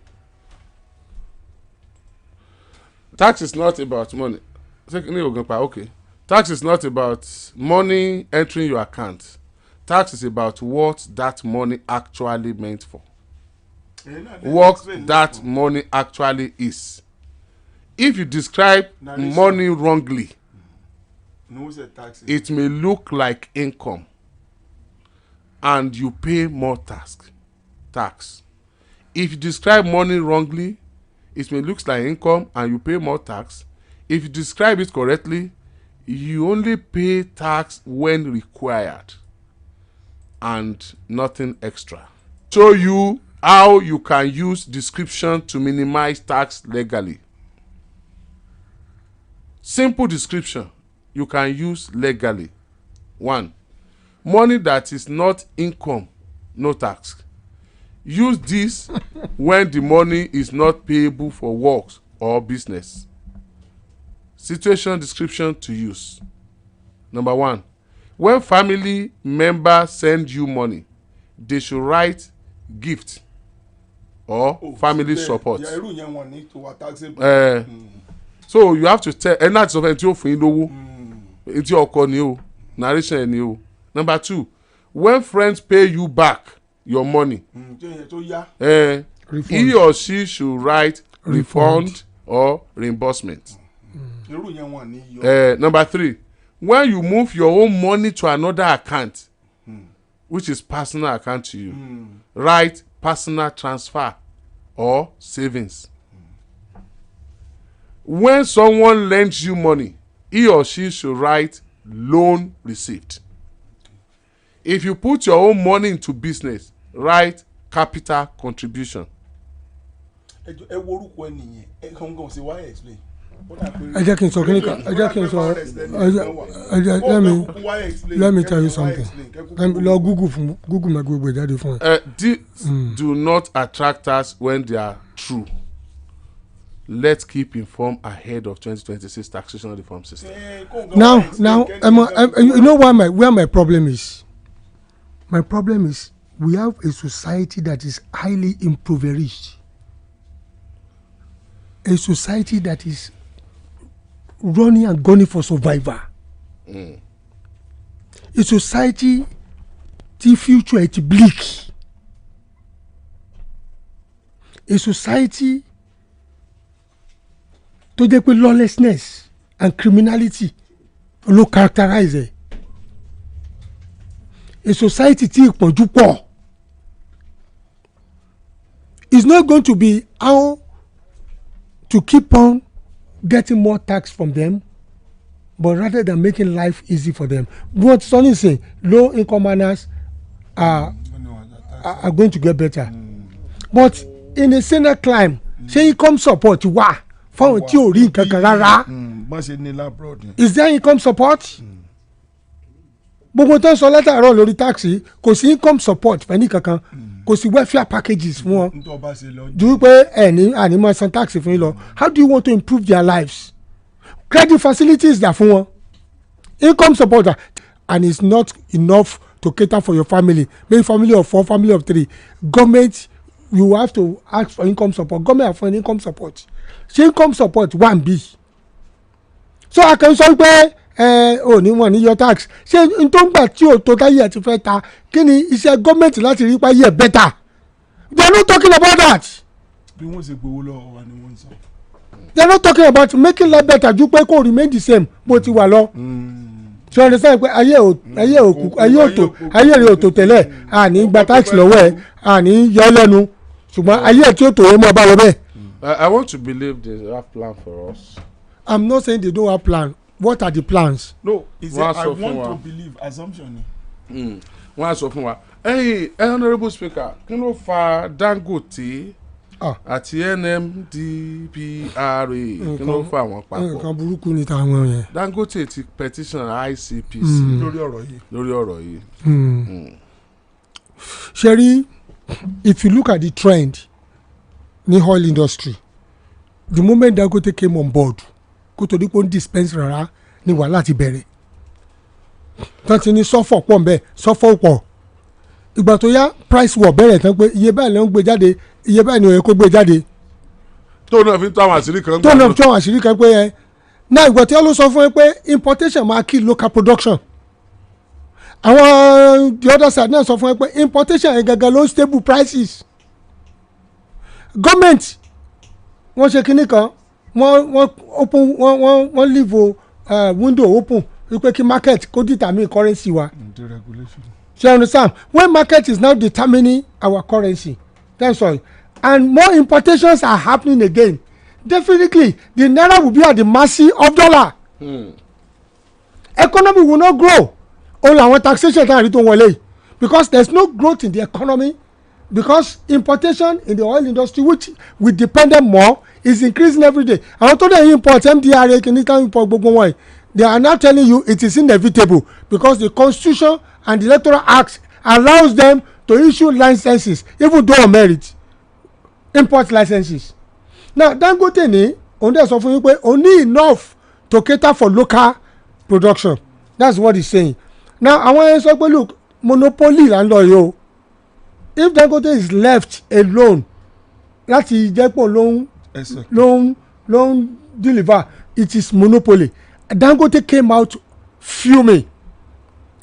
Speaker 2: Tax is not about money. Okay. Tax is not about money entering your account. Tax is about what that money actually meant for. What that money actually is. If you describe money wrongly, it may look like income and you pay more tax. If you describe money wrongly, it may look like income and you pay more tax. If you describe it correctly, you only pay tax when required and nothing extra. Show you how you can use description to minimize tax legally. Simple description you can use legally. 1. Money that is not income, no tax. Use this when the money is not payable for works or business. Situation description to use. Number 1. When family members send you money, they should write gift or family support. So you have to tell ẹ náà ti sọ fún ẹ tí ó fún yín lówó etí ọkọ ni o narration ẹ ni o. Number 2. When friends pay you back your money, he or she should write refund or reimbursement. Number 3. When you move your own money to another account, which is personal account to you, write personal transfer or savings. When someone lends you money, he or she should write loan receipt. If you put your own money into business, write capital contribution.
Speaker 3: ẹ jẹ́ kí n sọ kíní kan let me tell you something lọ google ma gbogbo jáde fún ẹ.
Speaker 2: These do not attract us when they are true. Let's keep informed ahead of 2026 taxation reform system.
Speaker 3: Now, you know where my problem is? My problem is we have a society that is highly impoverished. A society that is running and gunning for survival. A society the future is bleak. A society tó jẹ́ pé lawlessness and criminality ló characterize it. A society tí ìpọ́njú pọ̀. It's not going to be how to keep on getting more tax from them, but rather than making life easy for them. What Sonny is saying, low income earners are going to get better. But in a similar climb, say income support wà fáwọn tí ò rí nǹkan kan rárá. Is there income support? Gbogbo tó ń sọ látàárọ̀ lórí taxi kò sí income support fẹ́ni kankan kò sí welfare packages fún wọn. Ju pé àní máa san taxi fún yín lọ. How do you want to improve their lives? Credit facilities dà fún wọn. Income support and it's not enough to cater for your family. Maybe family of 4, family of 3. Government, you have to ask for income support. Government have for income support. Ṣé income support wà ń bí? So I can sọ pé ní wọn ní your tax. Ṣé n tó ń gbà tí o tó táyé ẹ̀ ti fẹ́ ta kí ni iṣẹ́ gọ́ọ̀mẹ̀ntì láti rí pa yẹ better? They are not talking about that.
Speaker 1: Bí wọ́n ṣe gbowó lọ́wọ́ wa ni wọ́n ń sọ.
Speaker 3: They are not talking about making life better ju pé kó remain the same bó ti wà lọ. So understand pé ayé rẹ̀ ò tó tẹ́lẹ̀ àní gba tax lọ́wọ́ ẹ̀ àní yọ lẹ́nu ṣùgbọ́n ayé ẹ̀ tí ó tó yẹ mọ́ ọba lọ bẹ́ẹ̀.
Speaker 2: I want to believe they have plan for us.
Speaker 3: I'm not saying they don't have plan. What are the plans?
Speaker 1: No, it's I want to believe assumption ni.
Speaker 2: Wọ́n á sọ fún wa. Honourable Speaker, kí ló fa Dangote àti NMDPRA kí ló fa àwọn papọ̀?
Speaker 3: Nǹkan burúkú ni táwọn yẹn.
Speaker 2: Dangote ti petition ICPC lórí ọ̀rọ̀ yìí.
Speaker 3: Sherry, if you look at the trend ní oil industry, the moment Dangote came on board kó tó di pé ó ń dispense rárá ní wàhálà ti bẹ̀rẹ̀. Tán ti ní sọ́fọ̀ pọ̀ nbẹ̀ sọ́fọ̀ pọ̀. Ìgbà tó yá price war bẹ̀rẹ̀ tán pé iye báyìí ló ń gbé jáde iye báyìí ni ó yẹ kó gbé jáde.
Speaker 2: Tó náà fi tó àwọn àṣírí kan.
Speaker 3: Tó náà fi tó àwọn àṣírí kan pé ẹ náà ìgbà tí wọ́n ló sọ fún ẹ pé importation máa kill local production. Àwọn the other side náà sọ fún ẹ pé importation yẹn gangan ló stable prices. Government wọ́n ṣe kinní kan wọ́n leave window open wípé kí market kó determine currency wa. So you understand? When market is now determining our currency, that's all. And more importations are happening again. Definitely, the naira will be at the mercy of dollar. Economy will not grow. Only our taxation can return wọlé because there's no growth in the economy because importation in the oil industry which we depend more is increasing every day. Àwọn tó dẹ̀ import MDRA kìnnìkan import gbogbo wọn they are now telling you it is inevitable because the constitution and the electoral act allows them to issue licenses even though on merit import licenses. Now Dangote ní òun dẹ̀ sọ fún yín pé òun ní enough to cater for local production. That's what he's saying. Now àwọn yẹn sọ pé look monopoly là ń lọ yìí o. If Dangote is left alone láti jẹ́ pọ̀ ló ń deliver it is monopoly. Dangote came out fuming.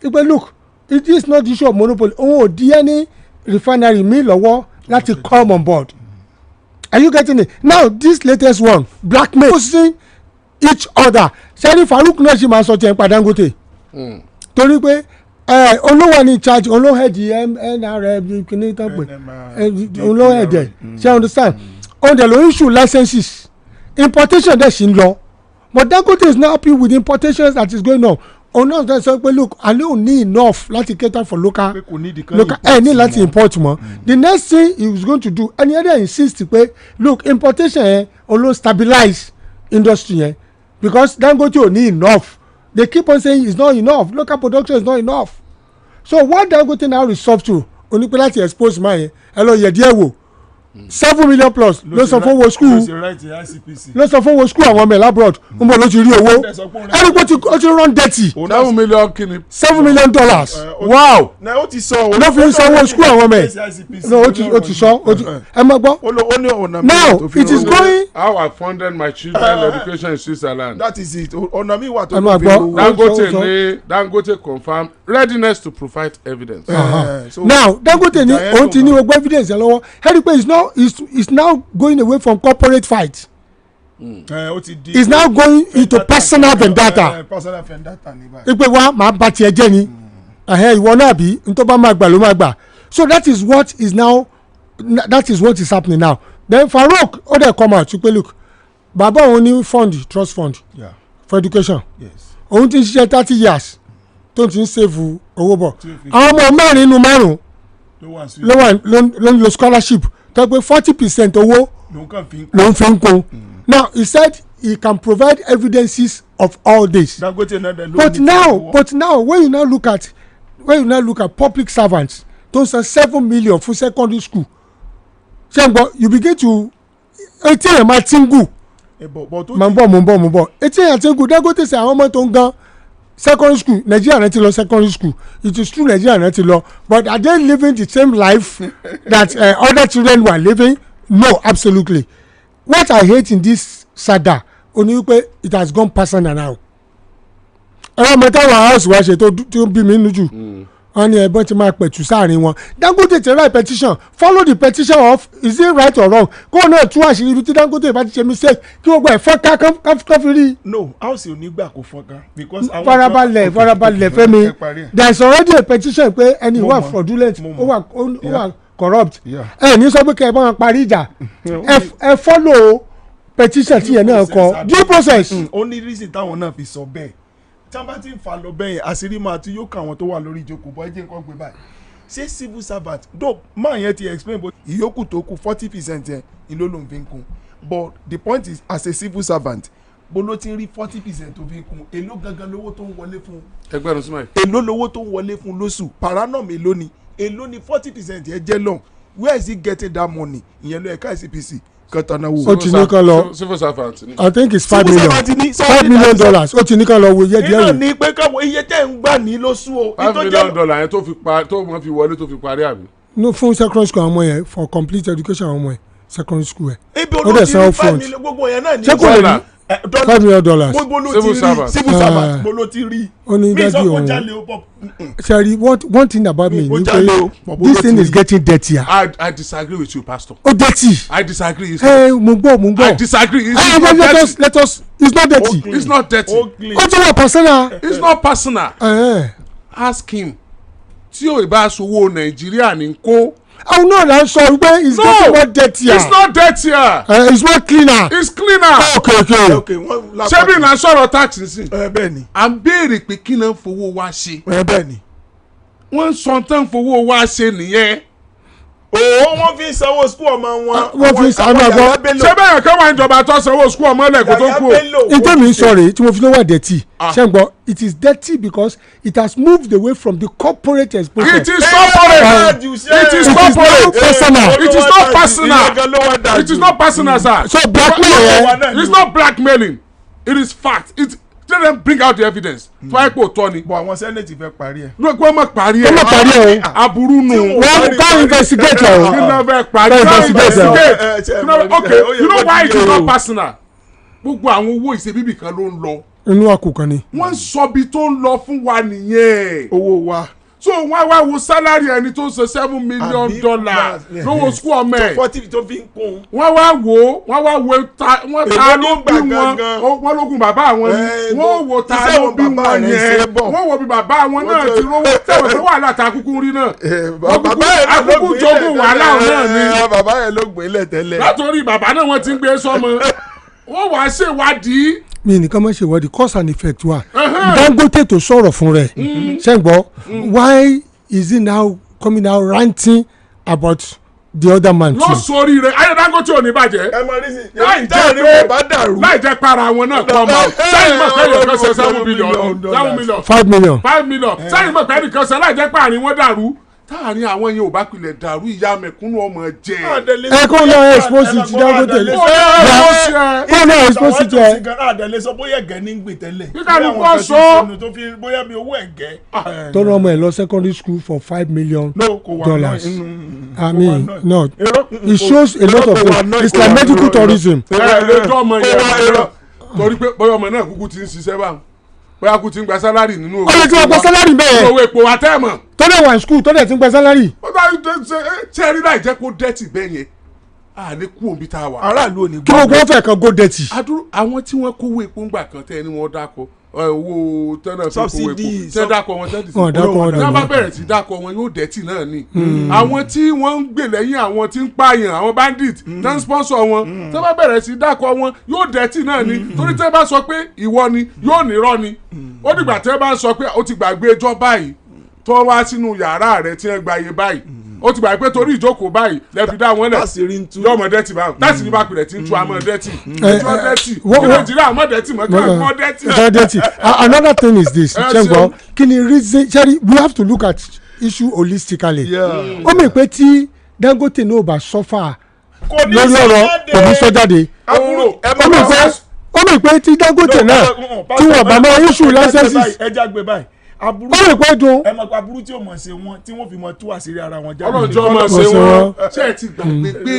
Speaker 3: But look, it is not the issue of monopoly. Oh, any refinery mi lọ́wọ́ láti come on board. Are you getting it? Now this latest one blackmail posting each other. Sẹ́ni Farouk náà ṣì máa sọ tiẹ̀ pa Dangote. Torí pé olówó ní charge olóhẹ̀dì NRF kìíní tán pé olóhẹ̀dẹ̀ ṣe understand? On the low issue licenses importation dẹ̀ ṣì ń lọ. But Dangote is not happy with the importations that is going on. Ọ̀nà ọ̀sán sọ pé look I don't need enough láti cater for local ní láti import mọ́. The next thing he was going to do ẹni ẹ̀dẹ̀ insist pé look importation yẹn olo stabilize industry yẹn because Dangote ò ní enough. They keep on saying it's not enough local production is not enough. So what Dangote now resolve to onípe láti expose máa yẹn ẹ lọ yẹ díẹ̀ wò. 7 million plus ló sọ fún wo school ló sọ fún wo school àwọn ọmọ ẹ̀ labroad ń bọ̀ ló ti rí owó ẹni pé ó ti run dirty.
Speaker 2: 7 million kini.
Speaker 3: $7 million. Wow.
Speaker 1: ó ti sọ
Speaker 3: ló fi ń sanwó school àwọn ọmọ ẹ̀ no ó ti sọ ẹ má gbọ́. Now it is going.
Speaker 2: How I funded my children's education in Switzerland.
Speaker 1: That is it. ọ̀nà mi wà tó
Speaker 3: ló fi
Speaker 2: owó. Dangote confirm readiness to provide evidence.
Speaker 3: Now Dangote ní òun ti ní gbogbo evidence ẹ lọ́wọ́ ẹni pé is now going away from corporate fight. Is now going into personal vendetta. Ipe wa máa bá tiẹ̀ jẹ́ ni ìwọ náà bí n tó bá máa gbà ló máa gbà. So that is what is happening now. Then Farouk ó dẹ̀ come out pé look bàbá òun ní trust fund for education òun ti ń ṣiṣẹ́ 30 years tó ti ń save owó bọ̀ àwọn ọmọ mẹ́rin nínú márùn-ún ló ń lo scholarship tó pé 40% owó ló ń fi ń kún. Now he said he can provide evidences of all this. But now when you now look at public servants tó san 7 million for secondary school ṣẹ́ngbọ́n you begin to etí ẹ̀ máa ti ń gùn mo ń bọ̀ etí ẹ̀ ti ń gùn Dangote ṣe àwọn ọmọ tó ń gan secondary school Nigeria náà ti lọ secondary school it is true Nigeria náà ti lọ but are they living the same life that other children were living? No, absolutely. What I hate in this sada oni wípé it has gone personal now. ẹ̀rọ mẹ́tàwá house wa ṣe tó bí mi nínú jù wọ́n ní ẹ̀bọ́n ti máa pẹ̀tù sáàrin wọn. Dangote ti write petition, follow the petition of is it right or wrong kó náà tú àṣírí ibi tí Dangote bá ti ṣe mistake kí gbogbo ẹ̀ fọ́nká káfí rí.
Speaker 1: No, house ò ní gbà kó fọ́nká because àwọn
Speaker 3: farabalẹ̀ Fẹ́mi there is already a petition pé ẹni wà fraudulent ó wà corrupt ẹ ní sọ pé kẹ́ ẹ bá wọn parí ìjà ẹ follow petition tí yẹn náà kọ due process.
Speaker 1: Only reason táwọn náà fi sọ bẹ́ẹ̀ tí wọ́n bá ti ń fa lọ bẹ́ẹ̀ àṣírí máa tún yóò kà wọ́n tó wà lórí ìjókòó bọ́ ẹ jẹ́ nǹkan gbé báyìí ṣé civil servant though máa yẹn ti explain bó ìyókù tó kù 40% yẹn ni ló ló ń fi kún but the point is as a civil servant bó ló ti ń rí 40% tó fi kún èló gangan lówó tó ń wọlé fún
Speaker 2: ẹgbẹ́rún símáì
Speaker 1: èló lówó tó ń wọlé fún lóṣù paranum èló ni 40% yẹn jẹ́ lọ́n where is he getting that money ìyẹn ló ẹ̀ka ICPC kọ́tàná wo.
Speaker 3: ó ti ní kan lọ
Speaker 2: civil servant ni.
Speaker 3: I think it's $5 million ó ti ní kan lọ wo iye díẹ̀
Speaker 1: yìí. iná ní pé káwọn iye tẹ́ ń gbà ní lóṣù o.
Speaker 2: $5 million yẹn tó mọ̀ fi wọlé tó fi parí àbí.
Speaker 3: no fún secondary school àwọn ọmọ yẹn for complete education àwọn ọmọ yẹn secondary school yẹn.
Speaker 1: ibi olóòtú ní $5 million gbogbo yẹn náà ní.
Speaker 3: ṣé kò lè ní $5 million.
Speaker 2: civil servant
Speaker 1: mo ló ti rí.
Speaker 3: ó ní dájú òun Sherry, one thing about me ni pé this thing is getting dirtier.
Speaker 2: I disagree with you, pastor.
Speaker 3: Oh, dirty.
Speaker 2: I disagree.
Speaker 3: Mo gbọ́.
Speaker 2: I disagree. It's not dirty.
Speaker 3: Let us. It's not dirty.
Speaker 2: It's not dirty.
Speaker 3: Ó ti wà personal.
Speaker 2: It's not personal. Ask him. Tí o ìbá sowó Nàìjíríà ní kó.
Speaker 3: Oh no, na sọ wípé it's getting more dirtier.
Speaker 2: It's not dirtier.
Speaker 3: It's not cleaner.
Speaker 2: It's cleaner.
Speaker 3: Okay.
Speaker 2: Ṣebí na sọ̀rọ̀ tax nsìn.
Speaker 1: Bẹ́ẹ̀ ni.
Speaker 2: À ń béèrè pé kí náà fowó wa ṣe.
Speaker 1: Bẹ́ẹ̀ ni.
Speaker 2: Wọ́n sọ tán fowó wa ṣe nìyẹn.
Speaker 1: Wọ́n fi sanwó school ọmọ wọn.
Speaker 3: Wọ́n fi sanwó ọmọ.
Speaker 2: Ṣé bẹ́ẹ̀ kí wọ́n ìjọba tó sanwó school ọmọ lẹ́kọ̀ọ́ tó kú o.
Speaker 3: Ìtẹ́ mi sọ̀rọ̀ tí mo fi lówó dirty. Ṣé n gbọ́ it is dirty because it has moved away from the corporate exposure.
Speaker 2: It is corporate. It is corporate. It is not personal. It is not personal, sir.
Speaker 3: So blackmail.
Speaker 2: It's not blackmailing. It is fact. Let them bring out the evidence. Fún àìpò tọ́ni.
Speaker 1: Bọ̀ àwọn sẹ́nẹ̀tì fẹ́ parí ẹ̀.
Speaker 2: Ló gbọ́ mọ̀ parí ẹ̀.
Speaker 3: Wọ́n mọ̀ parí ẹ̀.
Speaker 2: Aburú nù.
Speaker 3: Wọ́n ká investigate ẹ̀.
Speaker 2: Kí ló fẹ́ parí ẹ̀? Okay, you know why it is not personal? Gbogbo àwọn owó ìṣebíbì kan ló ń lọ.
Speaker 3: Inú àkùkọ ni.
Speaker 2: Wọ́n sọ bí tó ń lọ fún wa nìyẹn.
Speaker 1: Owó wa.
Speaker 2: So wọ́n wá wo salary ẹni tó ń ṣe $7 million lówó school ọmọ ẹ̀.
Speaker 1: 40 tó fi ń kún.
Speaker 2: wọ́n wá ta ló bí wọ́n lógun bàbá wọn ni wọ́n wo ta ló bí wọn yẹn wọ́n wo bí bàbá wọn náà ti rówó tẹ̀wọ̀n pé wàhálà ta kúkú rí náà akúkú jogún wàhálà náà ni.
Speaker 1: bàbá yẹn ló gbé lẹ̀ tẹ́lẹ̀.
Speaker 2: látòrí bàbá náà wọ́n ti ń gbé sọ́mọ wọ́n wàá ṣèwádìí.
Speaker 3: mi nìkan máa ṣe ìwádìí cause and effect wa Dangote tó sọ̀rọ̀ fún rẹ̀ ṣe ń gbọ́ why is he now coming out ranting about the other man too.
Speaker 2: lọ sórí rẹ ayé Dangote ò ní bàjẹ́ láì jẹ́ para wọn náà kọ́ ọmọ sẹ́yìn mọ̀ pé ẹnìkan ṣe $7 million
Speaker 3: $5 million
Speaker 2: sẹ́yìn mọ̀ pé ẹnìkan ṣe láì jẹ́ pé àárín wọn dàrú táàrin àwọn yẹn ò bá pilẹ̀ dàrú ìyá mẹ̀kúnnù ọmọ jẹ.
Speaker 3: ẹ kó lọ expose ti Dangote kó lọ expose ti ẹ.
Speaker 1: àdàlẹ́ sọ bóyá ẹ̀gẹ́ ní gbè tẹ́lẹ̀.
Speaker 2: nígbà tí wọ́n sọ.
Speaker 1: bóyá bí owó ẹ̀gẹ́.
Speaker 3: tó rán ọmọ ẹ lọ secondary school for $5 million. I mean no it shows a lot of things it's like medical tourism.
Speaker 2: torí pé bóyá ọmọ náà kúkú ti ń ṣiṣẹ́ báwọn bóyá kú ti ń gba sálárì nínú owó.
Speaker 3: ó lè ti wọ́n gba sálárì bẹ́ẹ̀.
Speaker 2: owó epo wa tẹ́ mọ̀.
Speaker 3: tó lè wà ní skul tó lè ti ń gba sálárì.
Speaker 2: ó bá ṣe rí láì jẹ́ kó dẹ́tì bẹ́ẹ̀ yẹn a ní kú òbí tá a wà.
Speaker 1: aráàlú ò ní
Speaker 3: gbọ́. kí wọ́n fẹ́ kan go dẹ́tì.
Speaker 2: àwọn tí wọ́n kówó epo ńgbà kan tẹ́ ẹni wọ́n dáko owó tẹ́nà fi kówó epo tẹ́ dákọ̀ wọn tẹ́tì sí
Speaker 3: wọ́n
Speaker 2: bá bẹ̀rẹ̀ sí dákọ̀ wọn yóò dẹ́tì náà ni àwọn tí wọ́n ń gbè lẹ́yìn àwọn tí ń pààyàn àwọn bandit tẹ́ ń sponsor wọn tẹ́ bá bẹ̀rẹ̀ sí dákọ̀ wọn yóò dẹ́tì náà ni torí tẹ́ bá sọ pé ìwọ ni yóò nírọ́ ni ó dìgbà tẹ́ bá sọ pé ó ti gbàgbé ẹjọ́ báyìí tó wá sínú yàrá rẹ̀ tí ẹ gba iye báyìí ó ti gbà pé torí ìjókòó báyìí lẹ́fi dá wọn lẹ̀ yọmọ dẹ́tì báwọn láti ní bá pilẹ̀ tí ń tu àmọ́ dẹ́tì ẹjọ́ dẹ́tì nàìjíríà àmọ́ dẹ́tì mọ́ kí wọ́n dẹ́tì.
Speaker 3: Another thing is this Chengbo kí ni reason Jerry we have to look at issue holistically ó mọ̀ pé tí Dangote náà bá suffer lórí ọ̀rọ̀ kò ní sọ jáde ó mọ̀ pé tí Dangote náà tí wọ́n bá máa issue licenses
Speaker 1: ẹja gbé báyìí aburú
Speaker 3: ó lè pẹ́ dùn.
Speaker 1: ẹ mọ̀ pé aburú tí o mọ̀ ṣe wọn tí wọ́n fi mọ̀ tú àṣírí ara wọn jáde.
Speaker 2: ọlọ́jọ́ mọ̀ ṣe wọn ṣé ẹ ti gbàgbé pé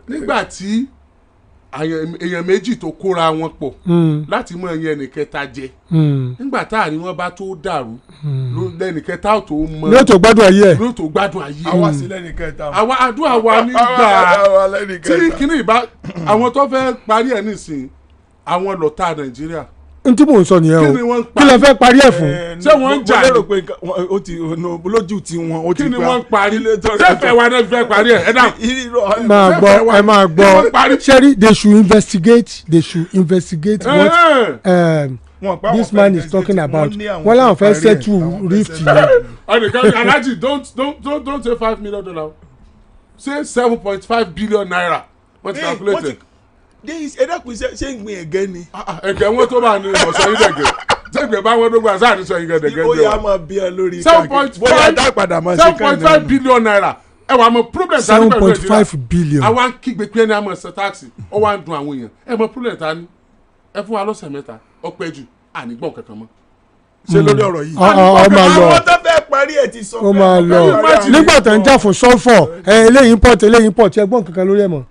Speaker 2: nígbà tí èèyàn méjì tó kóra wọn pọ̀ láti mọ ẹyin ẹnìkẹta jẹ nígbà tá àní wọn bá tó dàrú lẹ́nìkẹta ò tó mọ
Speaker 3: ní òtò gbádùn ayé ẹ̀
Speaker 2: ní òtò gbádùn ayé ẹ̀
Speaker 1: àwa sí lẹ́nìkẹta.
Speaker 2: àwa àdúrà wa nígbà tí kìnnì ìbá àwọn tó fẹ́ parí ẹ̀ nísìnyí àwọn lọ́tà Nàìjíríà
Speaker 3: n tí mò ń sọ nìyẹn o kí lè fẹ́ parí ẹ̀ fún.
Speaker 2: ṣé wọ́n ń jà ní.
Speaker 1: mo lérò pé ó ti lójú tí wọ́n ó ti
Speaker 2: kí ni wọ́n ń parí sẹ́fẹ̀ wa náà fẹ́ parí ẹ̀ ẹ̀ dà.
Speaker 3: ẹ máa gbọ́ Sherry they should investigate what this man is talking about wọ́n láwọn fẹ́ settle rift yẹn.
Speaker 2: Alhaji don't say $5 million say $7.5 billion wọ́n ti calculate it.
Speaker 1: ẹ̀dàkùn ṣe ń gbin ẹ̀gẹ́ ni.
Speaker 2: ẹ̀gẹ́ wọn tó bá ní ọ̀sán yín dẹ̀gẹ́ tẹ́gbẹ́ bá wọn tó gbà sáà ní sọ yín dẹ̀gẹ́
Speaker 1: ó yà máa bí ẹ lórí
Speaker 2: $7.5 billion ẹ wà mọ problem ta ní pẹ̀lú Nàìjíríà
Speaker 3: 7.5 billion.
Speaker 2: àwa ń kígbe pé ẹni àmọ̀ ṣe táàsì ó wá ń dun àwọn èèyàn ẹ mọ problem ta ní ẹ fún wa lọ́sẹ̀ mẹ́ta ó pẹ́ jù ànígbọ̀n kankan mọ́.
Speaker 1: ṣe lórí ọ̀rọ̀ yìí.
Speaker 3: àwọn
Speaker 1: tó fẹ́ parí ẹ̀ ti sọ.
Speaker 3: ó máa lọ nígbà tó ń jà fún sulfur eléyìí import ẹgbọ́n kankan lórí ẹ̀ mọ́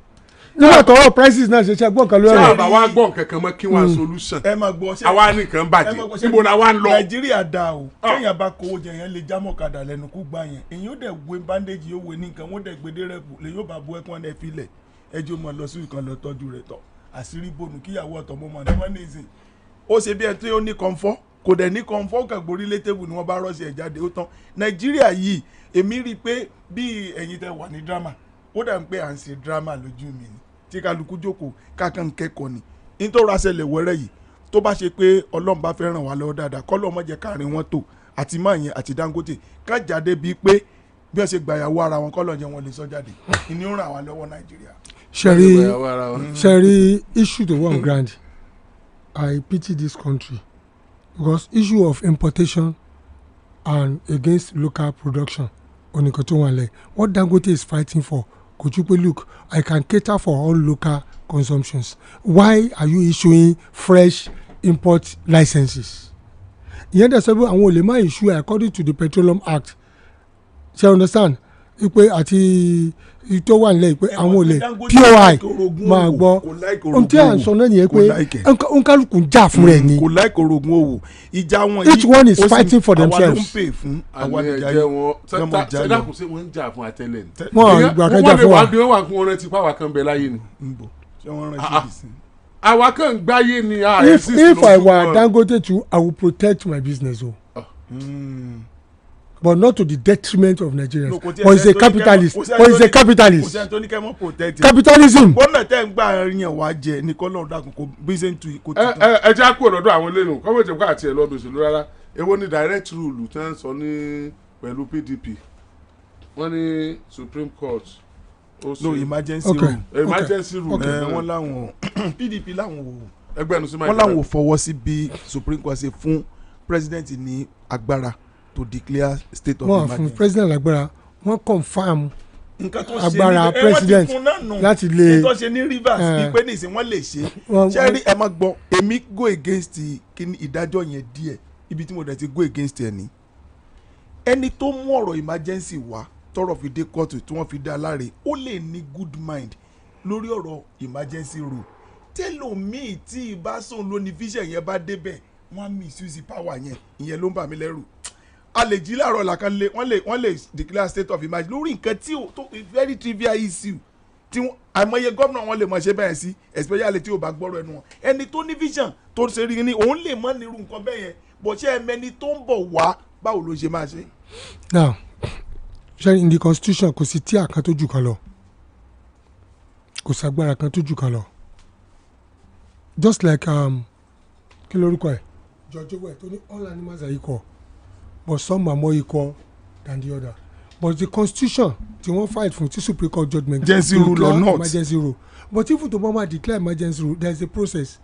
Speaker 3: nígbà tó wọ́n prices náà ṣe ẹgbọ́n kan lórí ẹ̀ mọ́.
Speaker 2: ṣé àbá wa gbọ́n kankan mọ́ kí wọ́n solution àwa nìkan bàjẹ́ níbo la wa ń lọ.
Speaker 1: Nàìjíríà da o kéèyàn bá kówó jẹ yẹn lè jámọ́ kadà lẹ́nu kú gbà yẹn èyí ó dẹ̀ wé bandage yóò wé ní nǹkan wọ́n dẹ̀ gbé dérẹ́pù lè yóò bá bu ẹ̀kún ẹ̀ filẹ̀ ẹjọ́ mọ̀ lọ sí ìkan lọ tọ́jú rẹ̀ tọ̀ àṣírí bònú kíyàwó ọ̀tọ̀ mọ́ mọ́ ní wọ́n ní ìsìn ó ṣe bí ẹ tí ó ní kọ́ńfọ́ kò dẹ̀ ní kọ́ńfọ́ kàgbórí létébù ni wọ́n bá rọ́ọ̀ṣì ẹ̀ jáde ó tán Nàìjíríà yìí èmi rí i pé bí ẹ̀yin tẹ wà ní drama ó dà ń pé à ń ṣe drama lójú mi ni tí kálukú jókòó kákan kẹ́kọ̀ọ́ ni nítorí aṣẹlẹ̀ wẹ́rẹ́ yìí tó bá ṣe pé Ọlọ́run bá fẹ́ ràn wá lọ́wọ́ dáadáa kọ́lọ́ mọ̀ jẹ́ káàrin wọn tó àti máa yẹn àti Dangote ká jáde bíi pé bí wọ́n ṣe gbàyàwó ara wọn kọ́lọ́ jẹ́ wọn lè sọ jáde ìní ó ràn wá lọ́wọ́ Nàìjíríà.
Speaker 3: Sherry issue to one grand I pity this country because issue of importation and against local production oníkan tó wà lẹ̀ what Dangote is fighting for could you look I can cater for all local consumptions why are you issuing fresh import licenses ìyẹn dẹ̀ sọ pé àwọn ò lè má issue according to the Petroleum Act ṣe understand ipe àti tó wà nílẹ̀ pé àwọn ò lè POI máa gbọ́ ohun tí à ń sọ náà nìyẹn pé nkálukú ń jà fún rẹ̀ ni
Speaker 1: kò láìkò orogún òwò ìjà wọn
Speaker 3: each one is fighting for themselves.
Speaker 1: àwa ló ń pè fún àwa
Speaker 2: ìjà yẹn wọn sẹdáàkùn sí wọn ń jà fún àtẹlẹ ni.
Speaker 3: wọn àgbà kan jà fún wa.
Speaker 2: wọ́n wà fún wọn rántí pàwọn kan bẹ láyé ni.
Speaker 1: ṣé wọ́n rántí sí.
Speaker 2: àwa kan gbáyé ni.
Speaker 3: if I were Dangote too I would protect my business o. But not to the detriment of Nigerians. No, but he's a capitalist. Capitalism.
Speaker 1: Bọ́nà tẹ́ ń gbà yẹn wá jẹ ní kọ́lọ́ dàkún kò bíṣẹ́ tu kò tó.
Speaker 2: ẹ jẹ́ àkó lọ́dọ̀ àwọn lẹ́nu kọ́mọ̀tì ẹ̀kọ́ àti ẹ̀lọ́dọ̀ òṣèlú rárá èwo ni direct rule tí wọ́n sọ ní pẹ̀lú PDP wọ́n ní Supreme Court.
Speaker 1: No emergency rule.
Speaker 2: Emergency rule.
Speaker 1: Wọ́n láwọn PDP láwọn o.
Speaker 2: ẹgbẹ́ ẹnu sí máa
Speaker 1: wọ́n láwọn ò fọwọ́ sí bí Supreme Court ṣe fún president ní agbára to declare state of emergency.
Speaker 3: Wọ́n fún president lágbára wọ́n confam agbára president láti lè.
Speaker 1: nǹkan ṣe ní Rivers ìpè ní ìsìn wọ́n lè ṣe. ṣé rí ẹ má gbọ́ èmi go against kíní ìdájọ́ yẹn díẹ̀ ibi tí mo dẹ̀ ti go against ẹ̀ ní. ẹni tó mú ọ̀rọ̀ emergency wá tọ́rọ̀ fi dé kóòtù tí wọ́n fi dá láre ó lè ní good mind lórí ọ̀rọ̀ emergency rule tẹ́lòmíì tí ìbásùn lóní fíṣẹ̀ yẹn bá débẹ̀ wọ́n á misuse power yẹn ìyẹn ló ń bà mí lẹ́rù a lè jí láàárọ̀ làkàn lé wọ́n lè declare state of emergency lórí nǹkan tí ó tó very trivial issue tí àìmọye gómìnà wọn lè mọ̀ ṣe bẹ́ẹ̀ sí especially tí o bá gbọ́rọ̀ ẹnu wọn ẹni tó ní vision tó ṣe rí ni òun lè mọ̀ nírú nǹkan bẹ́ẹ̀ yẹn bó ṣe ẹmẹni tó ń bọ̀ wá báwo ló ṣe máa ṣe.
Speaker 3: now in the constitution kò sí tíà kan tó jù kan lọ kò sagbára kan tó jù kan lọ just like kí lórúkọ ẹ George Orwell tó ní all animals are equal but some are more equal than the other but the constitution tí wọ́n fight fún tí supreme court judgment
Speaker 1: emergency rule or not
Speaker 3: emergency rule but even to mama declare emergency rule there is a process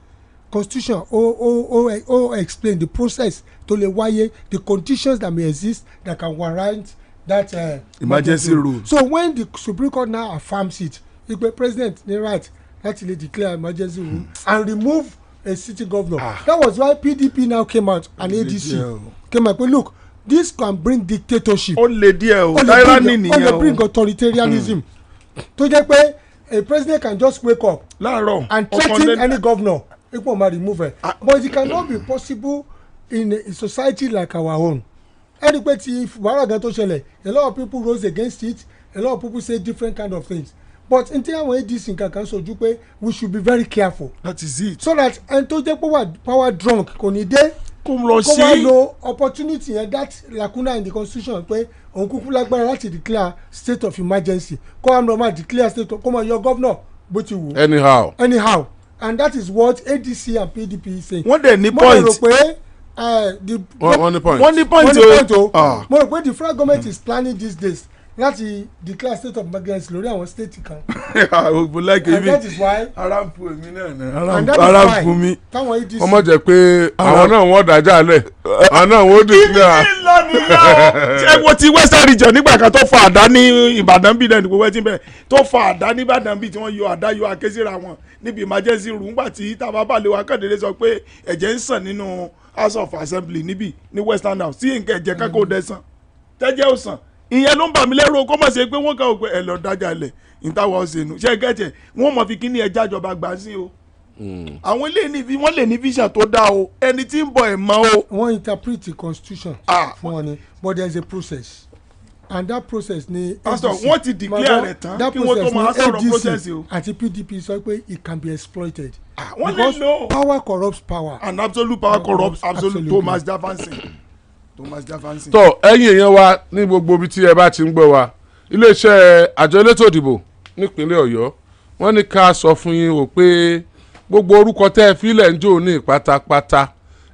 Speaker 3: constitution o explain the process to lè wáyé the conditions that may exist that can warrant that
Speaker 1: emergency rule.
Speaker 3: So when the Supreme Court now affirms it the president ní right láti lè declare emergency rule and remove a sitting governor that was why PDP now came out and ADC came out but look this can bring dictatorship.
Speaker 1: ó lè díẹ̀ o tyranny nìyẹn o
Speaker 3: ó lè bring authoritarianism tó jẹ́ pé a president can just wake up
Speaker 1: láàárọ̀
Speaker 3: and threaten any governor ipò ma remove it but it cannot be possible in a society like our own ẹni pé ti wàhálà gan tó ṣẹlẹ̀ a lot of people rose against it a lot of people say different kind of things but n tí àwọn ADC nǹkan kan sojú pé we should be very careful.
Speaker 1: that is it.
Speaker 3: so that ẹni tó jẹ́ pé power drunk kò ní dé
Speaker 1: kó lọ sí
Speaker 3: kó wá lo opportunity yẹn that lacuna in the constitution pé òun kúkú lágbára láti declare state of emergency kó wá lọ máa declare state of kó máa yọ governor bó ti wù. anyhow and that is what ADC and PDP is saying.
Speaker 1: wọ́n dẹ̀ ní point.
Speaker 3: mo rò pé
Speaker 2: wọ́n ní point.
Speaker 1: wọ́n ní point
Speaker 3: o mo rò pé the federal government is planning these days láti declare state of emergency lórí àwọn state kan. and that is why.
Speaker 1: ara ń fu èmi náà ni
Speaker 3: ara
Speaker 1: ń fu mi.
Speaker 3: táwọn ADC.
Speaker 2: ọmọ jẹ pé àwọn náà wọ́n dájà lẹ̀ àwọn náà wọ́n declare.
Speaker 1: kí lọ nìyẹn ṣé wo ti western region nígbà kan tó fa àdá ní Ìbàdàn bí náà ní gbogbo ẹtí bẹ́ẹ̀ tó fa àdá ní Ìbàdàn bí tí wọ́n yọ àdá yọ àkésíra wọn níbi emergency room nígbà tí tàbá balẹ̀ wa kàdédé sọ pé ẹ̀jẹ̀ ń sàn nínú House of Assembly níbí ní Western House tí nǹkan ẹ̀jẹ̀ kankan ò dẹ̀ sàn tẹ́jẹ́ ò sàn ìyẹn ló ń bà mí lẹ́rù kó mọ̀ sí pé wọ́n kàn ó pé ẹ lọ dájà lẹ̀ ìtawọ̀ ọ̀sẹ̀nu ṣe gẹ̀ẹ́tẹ̀ wọ́n mọ̀ fi kíní ẹja ìjọba gbà sí o. àwọn ilé ní wọ́n lè ní vision tó dáa o ẹni tí ń bọ̀ ẹ̀ mọ́ o.
Speaker 3: wọ́n interpret the constitution fún wọn ni but there is a process and that process ni.
Speaker 1: pastor wọ́n ti declare rẹ̀ tán kí wọ́n tó máa sọ̀rọ̀ process o.
Speaker 3: àti PDP sọ pé it can be exploited.
Speaker 1: wọ́n lè lò.
Speaker 3: power corrupts power.
Speaker 1: and absolute power corrupts absolute Thomas Jefferson.
Speaker 2: tọ ẹ̀yin èèyàn wa ní gbogbo ibi tí ẹ bá ti ń gbọ́ wa iléeṣẹ́ àjọ elétò ìdìbò nípínlẹ̀ Ọ̀yọ́ wọ́n ní ká sọ fún yín o pé gbogbo orúkọ tẹ́ ẹ fílẹ̀ ń jò ní pátápátá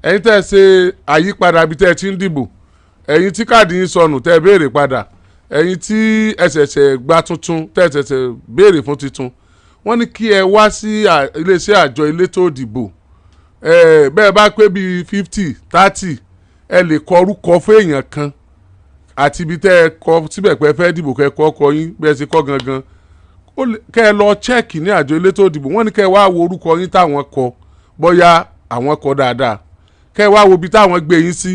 Speaker 2: ẹ̀yin tẹ́ ẹ ṣe àyípadà bí tẹ́ ẹ ti ń dìbò ẹ̀yin tí káàdì yín sọnù tẹ́ ẹ béèrè padà ẹ̀yin tí ẹ ṣẹ̀ṣẹ̀ gba tuntun tẹ́ ẹ ṣẹ̀ṣẹ̀ béèrè fún tuntun wọ́n ní kí ẹ wá sí iléeṣẹ́ àjọ elétò ìdìbò bẹ́ẹ̀ bá pé bíi 50 30 ẹ lè kọ orúkọ fún èèyàn kan àti ibi tẹ́ ẹ kọ síbẹ̀ pé ẹ fẹ́ dìbò kẹ́ ẹ kọ́ ọkọ yín bí ẹ ṣe kọ́ gangan kẹ́ ẹ lọ chẹ́ẹ̀kì ní àjọ elétò ìdìbò wọ́n ní kẹ́ ẹ wá wo orúkọ yín táwọn kọ bóyá àwọn kọ dáadáa kẹ́ ẹ wá wo ibi táwọn gbé yín sí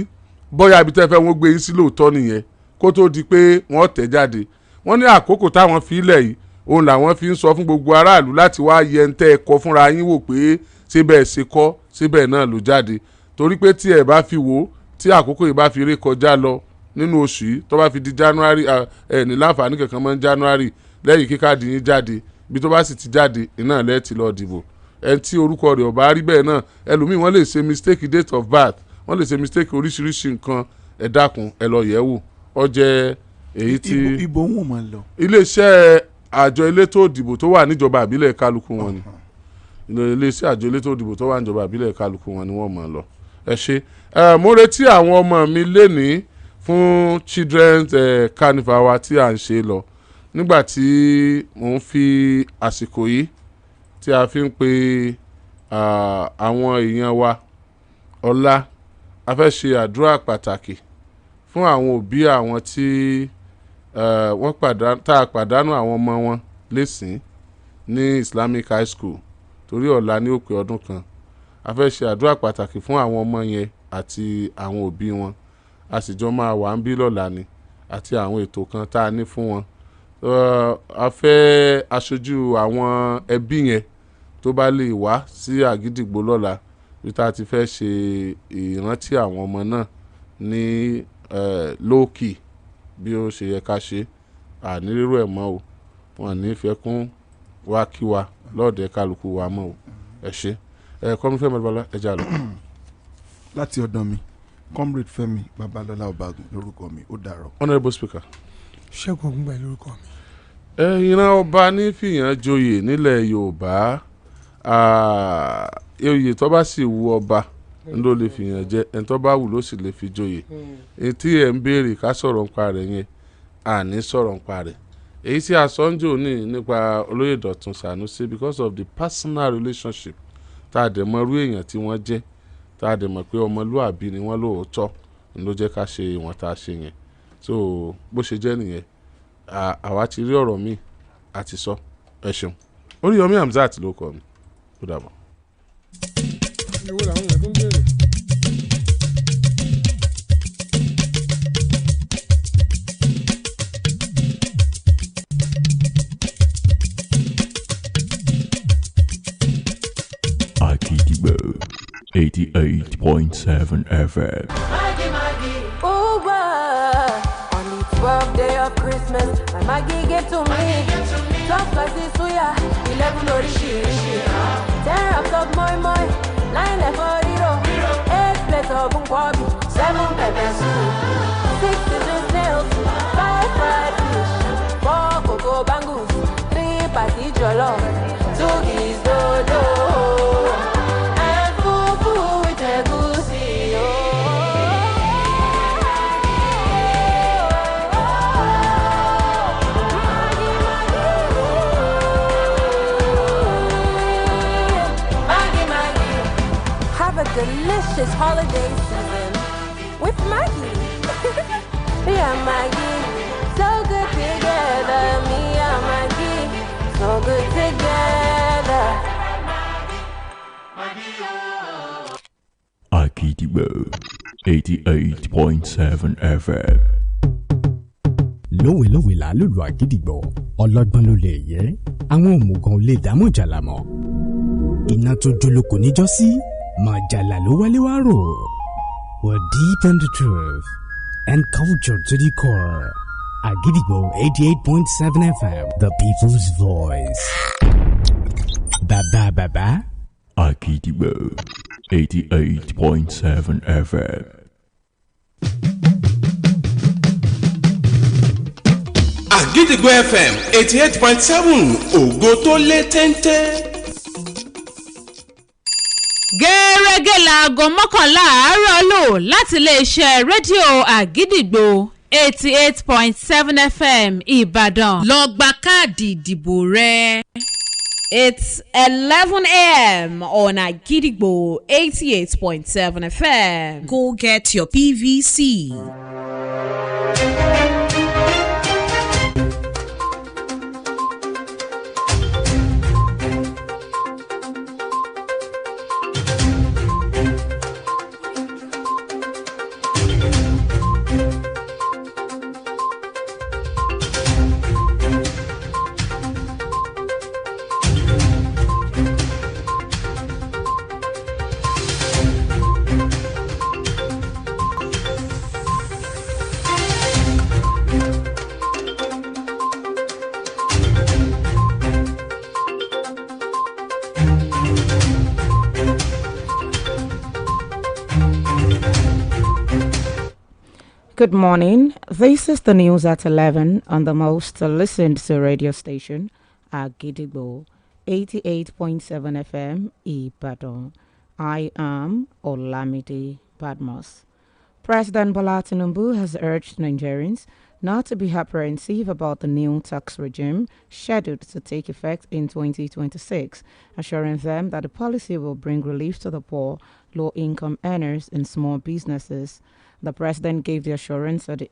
Speaker 2: bóyá ibi tẹ́ ẹ fẹ́ wọ́n gbé yín sí lóòótọ́ nìyẹn kó tó di pé wọ́n tẹ̀ jáde wọ́n ní àkókò táwọn fi lẹ̀ yìí òun làwọn fi ń sọ fún gbogbo aráàlú láti wá yẹ ń tẹ́ ẹ kọ fúnra yín wò pé síbẹ̀ ṣe kọ́ síbẹ̀ náà ló jáde torí pé tí ẹ bá fi wò ó tí àkókò yìí bá fi ré kọjá lọ nínú oṣù yìí tó bá fi di January ní láǹfààní kankan mọ́ January lẹ́yìn kíkàdì yín jáde bí tó bá sì ti jáde iná lẹ́ẹ̀tì lọ dìbò ẹni tí orúkọ rẹ̀ ọ̀bá rí bẹ́ẹ̀ náà ẹlòmíì wọ́n lè ṣe mistake date of birth wọ́n lè ṣe mistake oríṣiríṣi nǹkan ẹ dákun ẹ lọ yẹ̀ wò ó jẹ́ èyí tí
Speaker 1: ìbò wọn mọ̀ lọ.
Speaker 2: iléeṣẹ́ àjọ elétò ìdìbò tó wà níjọba àbílẹ̀ kálukú wọn ni iléeṣẹ́ àjọ elétò ìdìbò tó wà níjọba àbílẹ̀ kálukú wọn ni wọ́n mọ̀ lọ ẹ ṣe mo retí àwọn ọmọ mi lénìí fún children's carnival wa tí à ń ṣe lọ nígbà tí mò ń fi àsìkò yìí tí a fi ń pe àwọn èèyàn wa ọ̀la a fẹ́ ṣe àdúrà pàtàkì fún àwọn òbí àwọn tí wọ́n tá a pàdánù àwọn ọmọ wọn lẹ́sìn ní Islamic High School torí ọ̀la ní òpin ọdún kan a fẹ́ ṣe àdúrà pàtàkì fún àwọn ọmọ yẹn àti àwọn òbí wọn a sì jọ máa wà ń bí lọ́la ni àti àwọn ètò kan tá a ní fún wọn a fẹ́ aṣojú àwọn ẹbí yẹn tó bá lè wá sí Àgídìgbò lọ́la bí tá a ti fẹ́ ṣe ìrántí àwọn ọmọ náà ní lóòkì bí ó ṣe yẹ ká ṣe ànírírò ẹ̀ mọ́ o wọn ní fẹ́ kún wá kí wa lọ́ọ̀dẹ̀ kálukú wa mọ́ o ẹ ṣe kọ́mi Fẹ́mi Babalọ́lá ẹ já lọ.
Speaker 1: láti ọ̀dọ̀ mi comrade Fẹ́mi Babalọ́lá Ọbagun lórúkọ mi ó dàrọ̀.
Speaker 2: Honourable Speaker.
Speaker 3: Ṣẹ́gun Ògúngbà lórúkọ mi.
Speaker 2: ìran ọba ní fìyàn joyè nílẹ̀ Yorùbá oyè tó bá sì wù ọba ló lè fìyàn jẹ ẹni tó bá wù ló sì lè fi joyè tí ẹ̀ ń béèrè ká sọ̀rọ̀ nípa rẹ̀ yẹn àní sọ̀rọ̀ nípa rẹ̀ èyí tí a sọ ń jò nípa olóyè Dọ̀tun Sànúsí because of the personal relationship tá a dẹ̀ mọ irú èèyàn tí wọ́n jẹ́ tá a dẹ̀ mọ̀ pé ọmọlúàbí ni wọ́n lóòótọ́ ló jẹ́ ká ṣe ìwọ̀n tá a ṣe yẹn so bó ṣe jẹ́ nìyẹn àwa ti rí ọ̀rọ̀ mi àti sọ ẹ ṣeun Oríyọmí Hamzat ló kọ mi ó dàbọ̀.
Speaker 3: ìwé làwọn èèyàn tó ń béèrè.
Speaker 4: Akidigbo 88.7 FM.
Speaker 8: On the 12th day of Christmas, my Maggie gave to me. 12 slices suya, 11 orishi. 10 wraps of moi moi, 9 left for Rito. 8 plates of nkwabi, 7 pepper soup. 6 seasoned snails, 5 fried fish. 4 cocoa bangus, 3 patty jollof. 2 geese dodo. And fufu with egusi, delicious holiday season with Maggie. Yeah, Maggie, so good together. Me and Maggie, so good together.
Speaker 4: Akidigbo 88.7 FM.
Speaker 9: lówelówe là lùlù àgídìgbò ọlọ́gbọ́n ló lè yẹ àwọn òmùgàn ò lè dámọ̀ jàlámọ̀ iná tó jólókò níjọ́sí Majala ló wálé wá rò. We're deep in the truth and culture to the core. Agidigbo 88.7 FM, the people's voice. Baba.
Speaker 4: Akidigbo 88.7 FM.
Speaker 10: Agidigbo FM 88.7 ògo tó lé téńté.
Speaker 7: gẹ́rẹ́gẹ́ láago mọ́kànlá àárọ̀ lò láti iléeṣẹ́ rédíò àgídìgbò 88.7 FM Ìbàdàn lọ gba káàdì ìdìbò rẹ. It's 11 a.m. on Agidigbo 88.7 FM. Go get your PVC.
Speaker 11: Good morning. This is the news at 11 on the most listened to radio station, Agidigbo 88.7 FM, Ibadan. I am Olamide Badmus. President Bola Tinubu has urged Nigerians not to be apprehensive about the new tax regime scheduled to take effect in 2026, assuring them that the policy will bring relief to the poor, low-income earners, and small businesses. The president gave the assurance at the